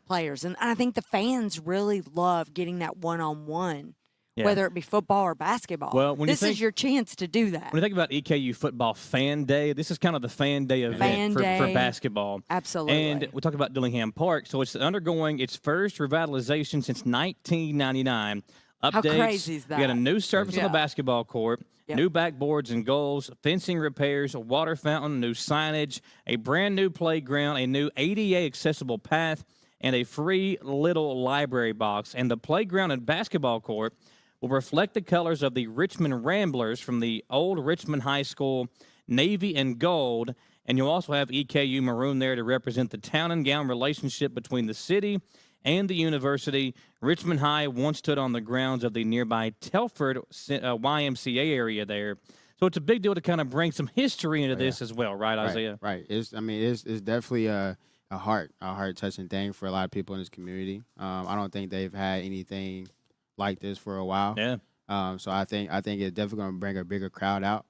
players. And I think the fans really love getting that one-on-one. Yeah. Whether it be football or basketball. Well, this is your chance to do that. When you think about EKU football fan day, this is kind of the fan day event for basketball. Absolutely. And we talked about Dillingham Park. So it's undergoing its first revitalization since 1999. Updates. How crazy is that? We got a new surface on the basketball court, new backboards and goals, fencing repairs, a water fountain, new signage, a brand new playground, a new ADA accessible path, and a free little library box. And the playground and basketball court will reflect the colors of the Richmond Ramblers from the old Richmond High School, navy and gold. And you'll also have EKU maroon there to represent the town and gown relationship between the city and the university. Richmond High once stood on the grounds of the nearby Telford YMCA area there. So it's a big deal to kind of bring some history into this as well, right, Isaiah? Right. It's definitely a heart-touching thing for a lot of people in this community. I don't think they've had anything like this for a while. Yeah. So I think it's definitely going to bring a bigger crowd out.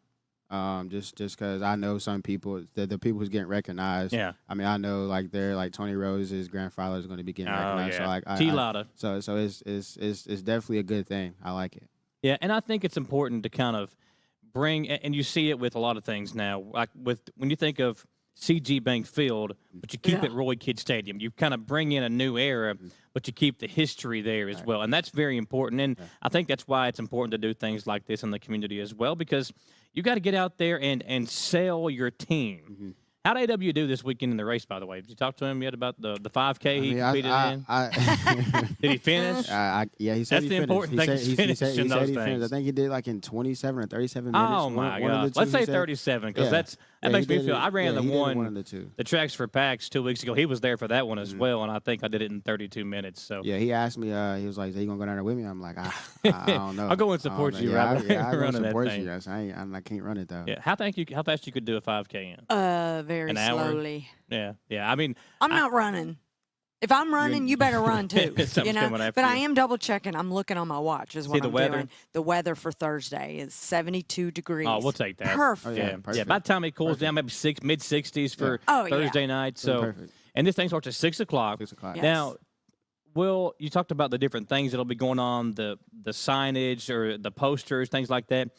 Just because I know some people, the people who's getting recognized. Yeah. I mean, I know like Tony Rose's grandfather is going to be getting recognized. Yeah. So like so it's definitely a good thing. I like it. Yeah, and I think it's important to kind of bring, and you see it with a lot of things now. Like when you think of CG Bank Field, but you keep it Roy Kidd Stadium. You kind of bring in a new era, but you keep the history there as well. And that's very important. And I think that's why it's important to do things like this in the community as well, because you got to get out there and sell your team. How did AW do this weekend in the race, by the way? Did you talk to him yet about the 5K he competed in? Did he finish? Yeah, he said That's the important thing. He said he finished. I think he did like in 27 or 37 minutes. Oh, my God. Let's say 37, because that makes me feel. I ran the one the Tracks for Packs 2 weeks ago. He was there for that one as well, and I think I did it in 32 minutes. So yeah, he asked me, he was like, are you going to go down there with me? I'm like, I don't know. I'll go and support you, right? Yeah, I'll go support you. I can't run it, though. Yeah, how fast you could do a 5K in? Very An hour? slowly. Yeah. I mean, I'm not running. If I'm running, you better run too. But I am double checking. I'm looking on my watch. Is what I'm doing. The weather for Thursday is 72 degrees. Oh, we'll take that. Perfect. Yeah. By the time it cools down, maybe mid 60s for Thursday night. So, and this thing starts at 6 o'clock. 6 o'clock. Yes. Now, Will, you talked about the different things that'll be going on, the signage or the posters, things like that.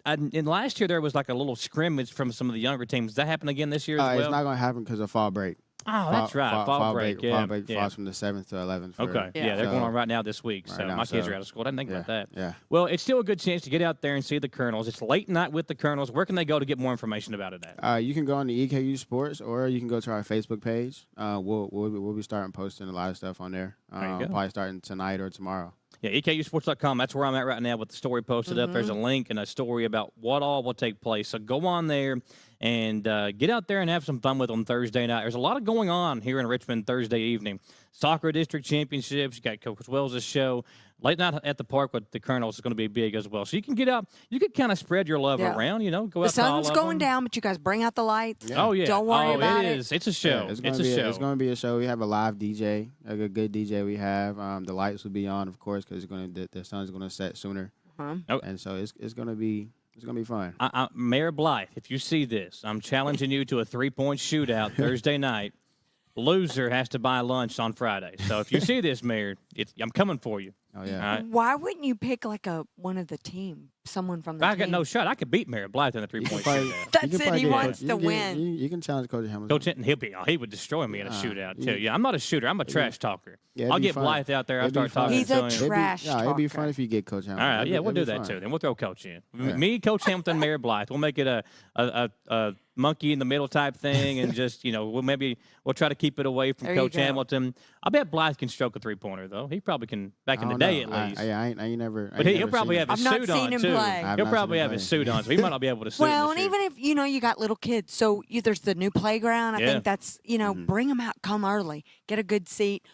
And last year there was like a little scrimmage from some of the younger teams. Does that happen again this year as well? It's not going to happen because of fall break. Oh, that's right. Fall break. Fall break falls from the 7th to 11th. Okay. Yeah, they're going on right now this week. Right So now, my kids are out of school. I didn't think about that. Yeah. Well, it's still a good chance to get out there and see the Colonels. It's late night with the Colonels. Where can they go to get more information about it at? You can go on the EKU Sports, or you can go to our Facebook page. We'll be starting posting a lot of stuff on there. Probably starting tonight or tomorrow. Yeah, EKUsports.com. That's where I'm at right now with the story posted up. There's a link and a story about what all will take place. So go on there and get out there and have some fun with them Thursday night. There's a lot of going on here in Richmond Thursday evening. Soccer district championships. You got Coach Wells' show. Late night at the park with the Colonels is going to be big as well. So you can get out. You can kind of spread your love around, go out to all of them. The sun's going down, but you guys bring out the lights. Yeah. Oh, yeah. Don't worry about it. It's a show. Yeah, it's a show. We have a live DJ, a good DJ we have. The lights will be on, of course, because the sun's going to set sooner. And so it's going to be fun. Mayor Blythe, if you see this, I'm challenging you to a 3-point shootout Thursday night. Loser has to buy lunch on Friday. So if you see this, Mayor, I'm coming for you. Oh, yeah. Right? Why wouldn't you pick like one of the team, someone from the team? I got no shot. I could beat Mayor Blythe in a 3-point shootout. That's it. He wants to win. You can challenge Coach Hamilton. Coach Hinton, he would destroy me in a shootout, too. Yeah, I'm not a shooter. I'm a trash talker. Yeah, I'll get Blythe out there. I'll start talking He's to a him. trash talker. It'd be fun if you get Coach Hamilton. All right, we'll do that, too. Then we'll throw Coach in. Yeah. Me, Coach Hamilton, Mayor Blythe. We'll make it a monkey in the middle type thing, and just, we'll try to keep it away from Coach Hamilton. I bet Blythe can stroke a 3-pointer, though. He probably can, back in the day at least. I ain't never. But he'll probably have his I've suit not on, seen him too. play. He'll probably have his suit on, so he might not be able to suit Well, and even if, you got little kids, so there's the new playground. I think that's, bring them out, come early, get a good seat.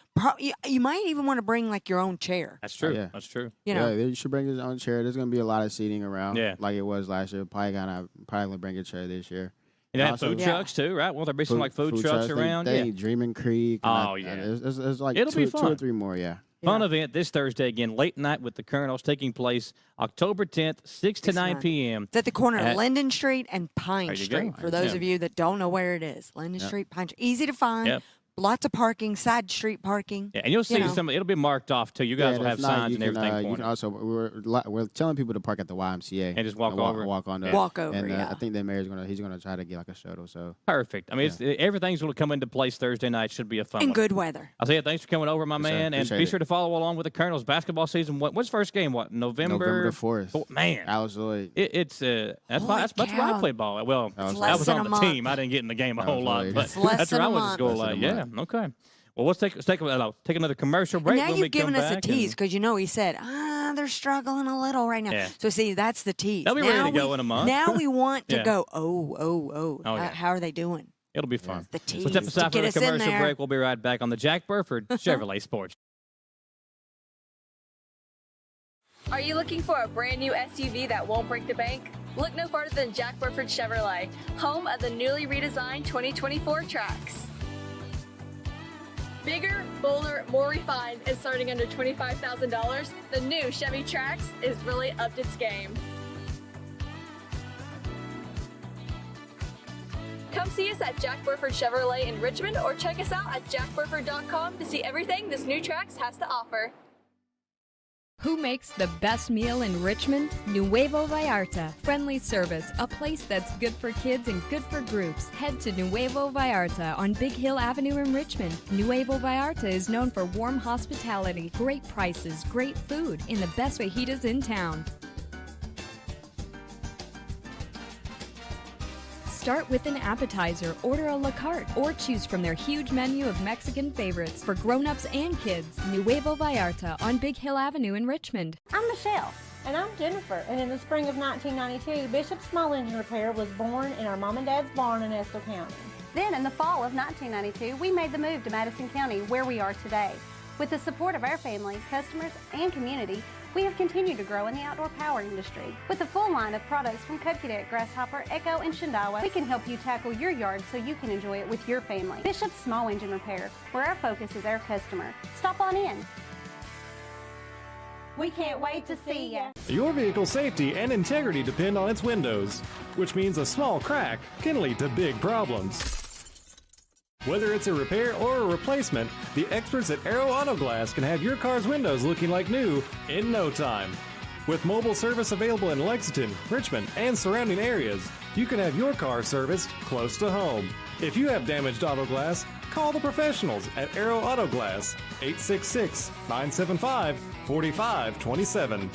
You might even want to bring, like, your own chair. That's true. Yeah. That's true. You should bring his own chair. There's going to be a lot of seating around, Yeah. like it was last year. Probably going to bring a chair this year. And have food trucks, too, right? Won't there be some, food trucks around? Dreaming Creek. There's like It'll be fun. 2 or 3 more, yeah. Fun event this Thursday again, late night with the Colonels, taking place October 10th, 6 to 9 p.m. It's at the corner of Linden Street and Pine There you Street. go. For those of you that don't know where it is, Linden Street, Pine Street, easy to find. Yep. Lots of parking, side street parking. Yeah, and you'll see it'll be marked off too. You guys will have signs and everything. You can also we're telling people to park at the YMCA and just walk over. Walk on there. Walk over. And yeah. I think the mayor's he's gonna try to get like a shuttle. So perfect. I mean, everything's going to come into place Thursday night. Should be a fun and one. Good weather. Isaiah, thanks for coming over, my man, and be sure to follow along with the Colonels basketball season. What's first game? What November 4th? Oh, man, Alice Lloyd. That's where I played ball. Well, I was on the team. I didn't get in the game a whole lot, but that's where I went to school. Yeah, okay. Well, let's take another commercial break. And now you've given us a tease because he said, they're struggling a little right now. Yeah. So see, that's the tease. They'll be ready to go in a month. Now we want to go. How are they doing? It'll be fun. The tease. Let's step aside for the commercial break. We'll be right back on the Jack Burford Chevrolet Sports. Are you looking for a brand new SUV that won't break the bank? Look no farther than Jack Burford Chevrolet, home of the newly redesigned 2024 Trax. Bigger, bolder, more refined, and starting under $25,000, the new Chevy Trax is really upped its game. Come see us at Jack Burford Chevrolet in Richmond or check us out at jackburford.com to see everything this new Trax has to offer. Who makes the best meal in Richmond? Nuevo Vallarta. Friendly service, a place that's good for kids and good for groups. Head to Nuevo Vallarta on Big Hill Avenue in Richmond. Nuevo Vallarta is known for warm hospitality, great prices, great food, and the best fajitas in town. Start with an appetizer, order a la carte, or choose from their huge menu of Mexican favorites for grown-ups and kids. Nuevo Vallarta on Big Hill Avenue in Richmond. I'm Michelle. And I'm Jennifer. And in the spring of 1992, Bishop Small Engine Repair was born in our mom and dad's barn in Estill County. Then in the fall of 1992, we made the move to Madison County, where we are today. With the support of our family, customers, and community, we have continued to grow in the outdoor power industry. With a full line of products from Cub Cadet, Grasshopper, Echo, and Shindawa, we can help you tackle your yard so you can enjoy it with your family. Bishop Small Engine Repair, where our focus is our customer. Stop on in. We can't wait to see ya. Your vehicle's safety and integrity depend on its windows, which means a small crack can lead to big problems. Whether it's a repair or a replacement, the experts at Aero Auto Glass can have your car's windows looking like new in no time. With mobile service available in Lexington, Richmond, and surrounding areas, you can have your car serviced close to home. If you have damaged auto glass, Call the professionals at Arrow Auto Glass, 866-975-4527.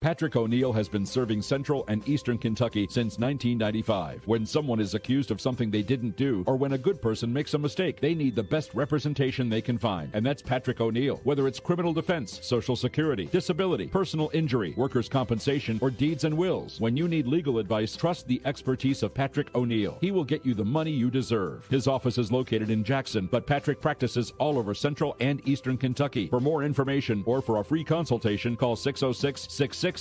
Patrick O'Neill has been serving Central and Eastern Kentucky since 1995. When someone is accused of something they didn't do, or when a good person makes a mistake, they need the best representation they can find. And that's Patrick O'Neill. Whether it's criminal defense, Social Security, disability, personal injury, workers' compensation, or deeds and wills. When you need legal advice, trust the expertise of Patrick O'Neill. He will get you the money you deserve. His office is located in Jackson, but Patrick practices all over Central and Eastern Kentucky. For more information or for a free consultation, call 606-666-2990.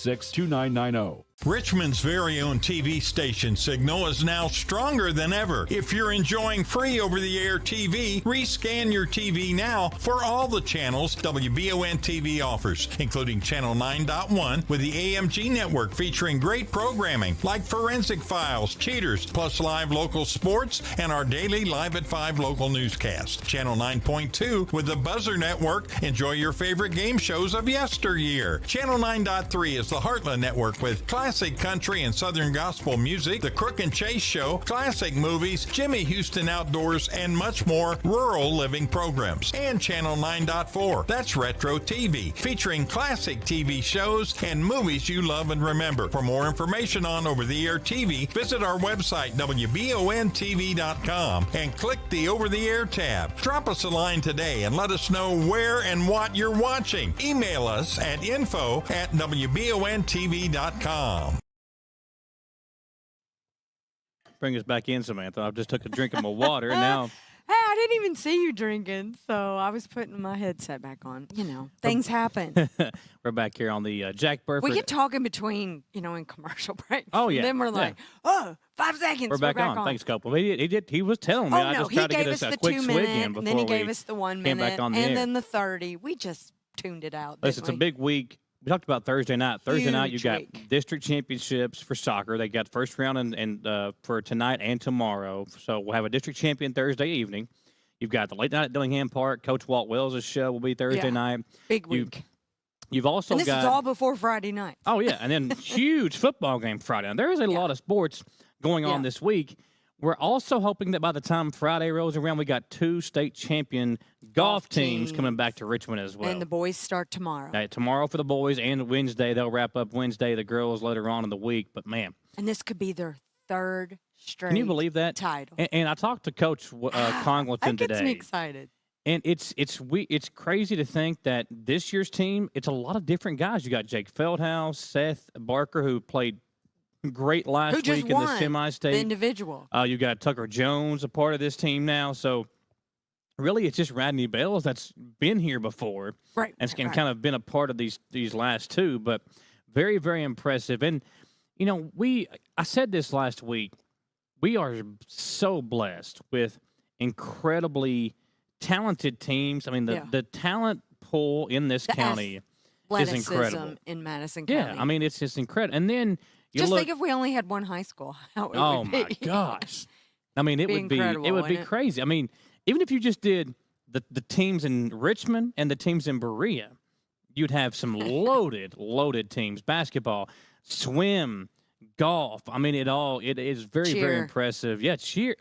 Richmond's very own TV station Signal is now stronger than ever. If you're enjoying free over-the-air TV, rescan your TV now for all the channels WBON-TV offers, including Channel 9.1 with the AMG network featuring great programming like Forensic Files, Cheaters, plus live local sports and our daily Live at 5 local newscast. Channel 9.2 with the Buzzer Network. Enjoy your favorite game shows of yesteryear. Channel 9.3 is the Heartland Network with classic country and southern gospel music, The Crook and Chase Show, classic movies, Jimmy Houston Outdoors, and much more rural living programs. And Channel 9.4, that's Retro TV, featuring classic TV shows and movies you love and remember. For more information on over-the-air TV, visit our website, WBON-TV.com, and click the Over-the-Air tab. Drop us a line today and let us know where and what you're watching. Email us at info@WBON-TV.com. Bring us back in, Samantha. I just took a drink of my water, and now... Hey, I didn't even see you drinking, so I was putting my headset back on. You know, things happen. We're back here on the Jack Burford. We get talking between, in commercial breaks. Oh, yeah. And then we're like, 5 seconds. We're back on. Thanks, Copeland. He was telling me. Oh, I no, just he tried to gave get us us a the quick 2 swig minute, in and before then he we gave us the 1 came minute, back on the and air. then the 30. We just tuned it out. Listen, it's a big week. We talked about Thursday night. Thursday night, you got district championships for soccer. They got first round and for tonight and tomorrow. So we'll have a district champion Thursday evening. You've got the late night at Dillingham Park. Coach Walt Wells' show will be Thursday night. Big week. You've also and this is all before Friday night. Oh, yeah. And then huge football game Friday night. There is a lot of sports going on this week. We're also hoping that by the time Friday rolls around, we got 2 state champion golf teams coming back to Richmond as well. And the boys start tomorrow. Tomorrow for the boys and Wednesday. They'll wrap up Wednesday, the girls later on in the week. But, man. And this could be their 3rd straight Can you believe that? Title. And I talked to Coach Congleton today. That gets me excited. And it's crazy to think that this year's team, it's a lot of different guys. You got Jake Feldhouse, Seth Barker, who played great last week in the semi-state. The individual. You got Tucker Jones, a part of this team now. So really, it's just Radney Bells that's been here before, right? And kind of been a part of these last 2. But very, very impressive. And I said this last week. We are so blessed with incredibly talented teams. I mean, the talent pool in this county is incredible. In Madison County. Yeah, I mean, it's just incredible. And then think if we only had one high school, how it would be. My gosh! I mean, it would be crazy. I mean, even if you just did the teams in Richmond and the teams in Berea, you'd have some loaded teams: basketball, swim, golf. I mean, it is very very impressive. Yeah, cheer.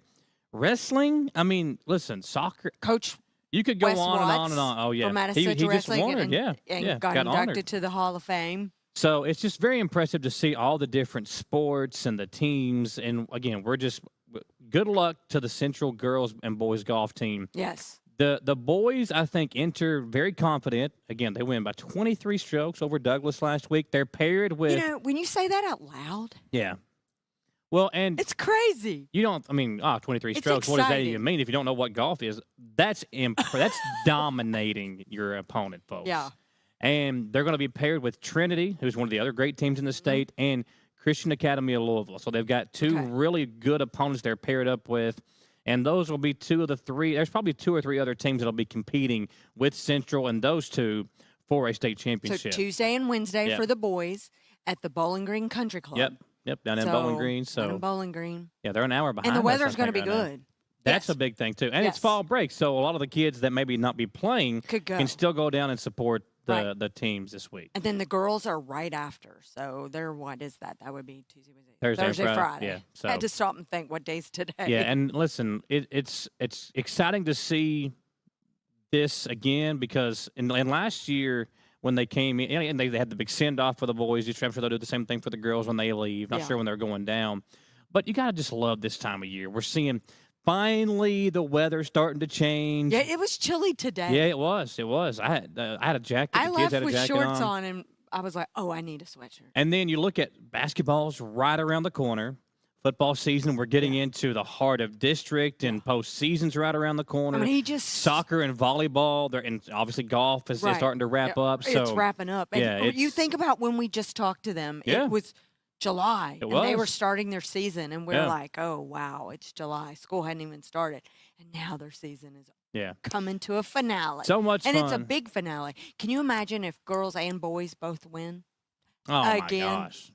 Wrestling, I mean, listen, soccer. Coach, you could go Wes on and on and on. Oh, yeah. From Madison Central Wrestling and got inducted honored to the Hall of Fame. So it's just very impressive to see all the different sports and the teams. And, again, we're just good luck to the Central girls and boys golf team. Yes. The boys, I think, enter very confident. Again, they win by 23 strokes over Douglas last week. They're paired with. When you say that out loud. Yeah. Well, and it's crazy. You don't. I mean, 23 strokes. What does that even mean? If you don't know what golf is, that's dominating your opponent, folks. Yeah. And they're going to be paired with Trinity, who's one of the other great teams in the state, and Christian Academy of Louisville. So they've got 2 really good opponents they're paired up with, and those will be 2 of the 3. There's probably 2 or 3 other teams that'll be competing with Central and those 2 for a state championship. So Tuesday and Wednesday for the boys at the Bowling Green Country Club. Yep, down in Bowling Green. Down in Bowling Green. Yeah, they're an hour behind. And the weather's going to be good. That's a big thing, too. And it's fall break, so a lot of the kids that maybe not be playing can still go down and support the teams this week. And then the girls are right after. So they're, what is that? That would be Tuesday, Wednesday, Thursday, Friday. Yeah. So. I had to stop and think, what day's today? Yeah, and listen, it's exciting to see this again because in last year when they came in, and they had the big send-off for the boys. I'm sure they'll do the same thing for the girls when they leave. Not sure when they're going down. But you got to just love this time of year. We're seeing finally the weather starting to change. Yeah, it was chilly today. Yeah, it was. It was. I had a jacket. I left with jacket shorts on, and I was like, oh, I need a sweatshirt. And then you look at basketball's right around the corner. Football season, we're getting into the heart of district, and postseason's right around the corner. I mean, soccer and volleyball, and obviously golf is starting to wrap up. So it's wrapping up. And you think about when we just talked to them, it was July, and they were starting their season, and we're like, oh, wow, it's July. School hadn't even started, and now their season is coming to a finale. So much fun. And it's a big finale. Can you imagine if girls and boys both win? Oh, my gosh.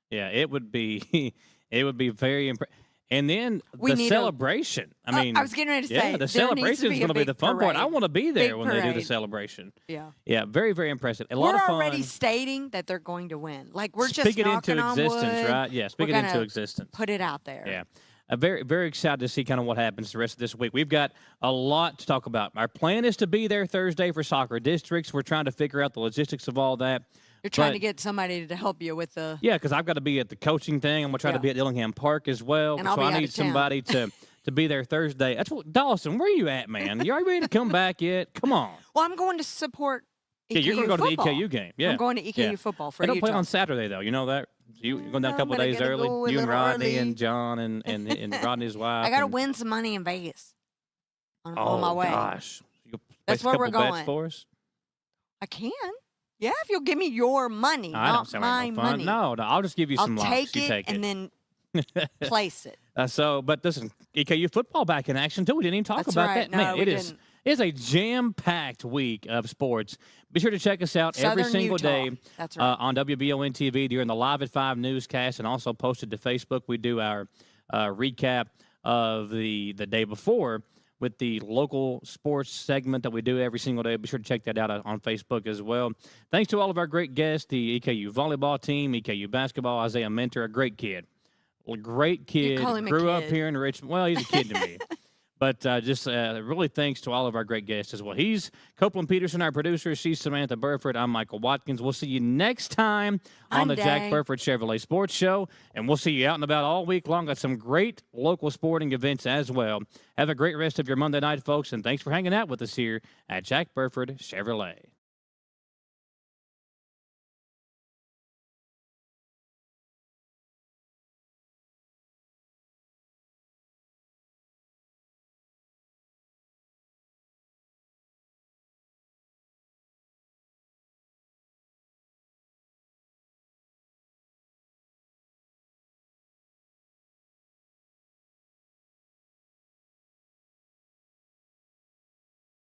Yeah, it would be... It would be very impressive. And then the celebration. I mean, I was getting ready to say, the celebration is going to be the fun part. I want to be there when they do the celebration. Yeah. Yeah, very, very impressive. A lot of fun. We're already stating that they're going to win. Like, we're just speak it knocking into on existence, wood. right? Yeah, speak it into existence. Put it out there. Yeah. Very, very excited to see kind of what happens the rest of this week. We've got a lot to talk about. Our plan is to be there Thursday for soccer districts. We're trying to figure out the logistics of all that. You're trying to get somebody to help you with the... Yeah, because I've got to be at the coaching thing. I'm going to try to be at Dillingham Park as well. And so I need somebody to be there Thursday. That's what Dawson, where are you at, man? You already ready to come back yet? Come on. Well, I'm going to support EKU you're going to go football. to the EKU game. Yeah. I'm going to EKU football for They don't Utah. play on Saturday, though. You know that? You're going down a couple of days early. You and Rodney and John and Rodney's wife. I got to win some money in Vegas on my way. Oh, gosh. That's where we're going. Bets for us? I can. Yeah, if you'll give me your money, not my money. No, I'll just give you some I'll locks. take it and then place it. But listen, EKU football back in action too. We didn't even talk about that. No, Man, it is a jam-packed week of sports. Be sure to check us out every single day on WBON-TV during the Live at 5 newscast, and also posted to Facebook. We do our recap of the day before with the local sports segment that we do every single day. Be sure to check that out on Facebook as well. Thanks to all of our great guests, the EKU volleyball team, EKU basketball, Isaiah Mentor, a great kid. Great kid. Grew up here in Richmond. Well, he's a kid to me. But just really thanks to all of our great guests as well. He's Copeland Peterson, our producer. She's Samantha Burford. I'm Michael Watkins. We'll see you next time on the Jack Burford Chevrolet Sports Show. And we'll see you out and about all week long. Got some great local sporting events as well. Have a great rest of your Monday night, folks. And thanks for hanging out with us here at Jack Burford Chevrolet.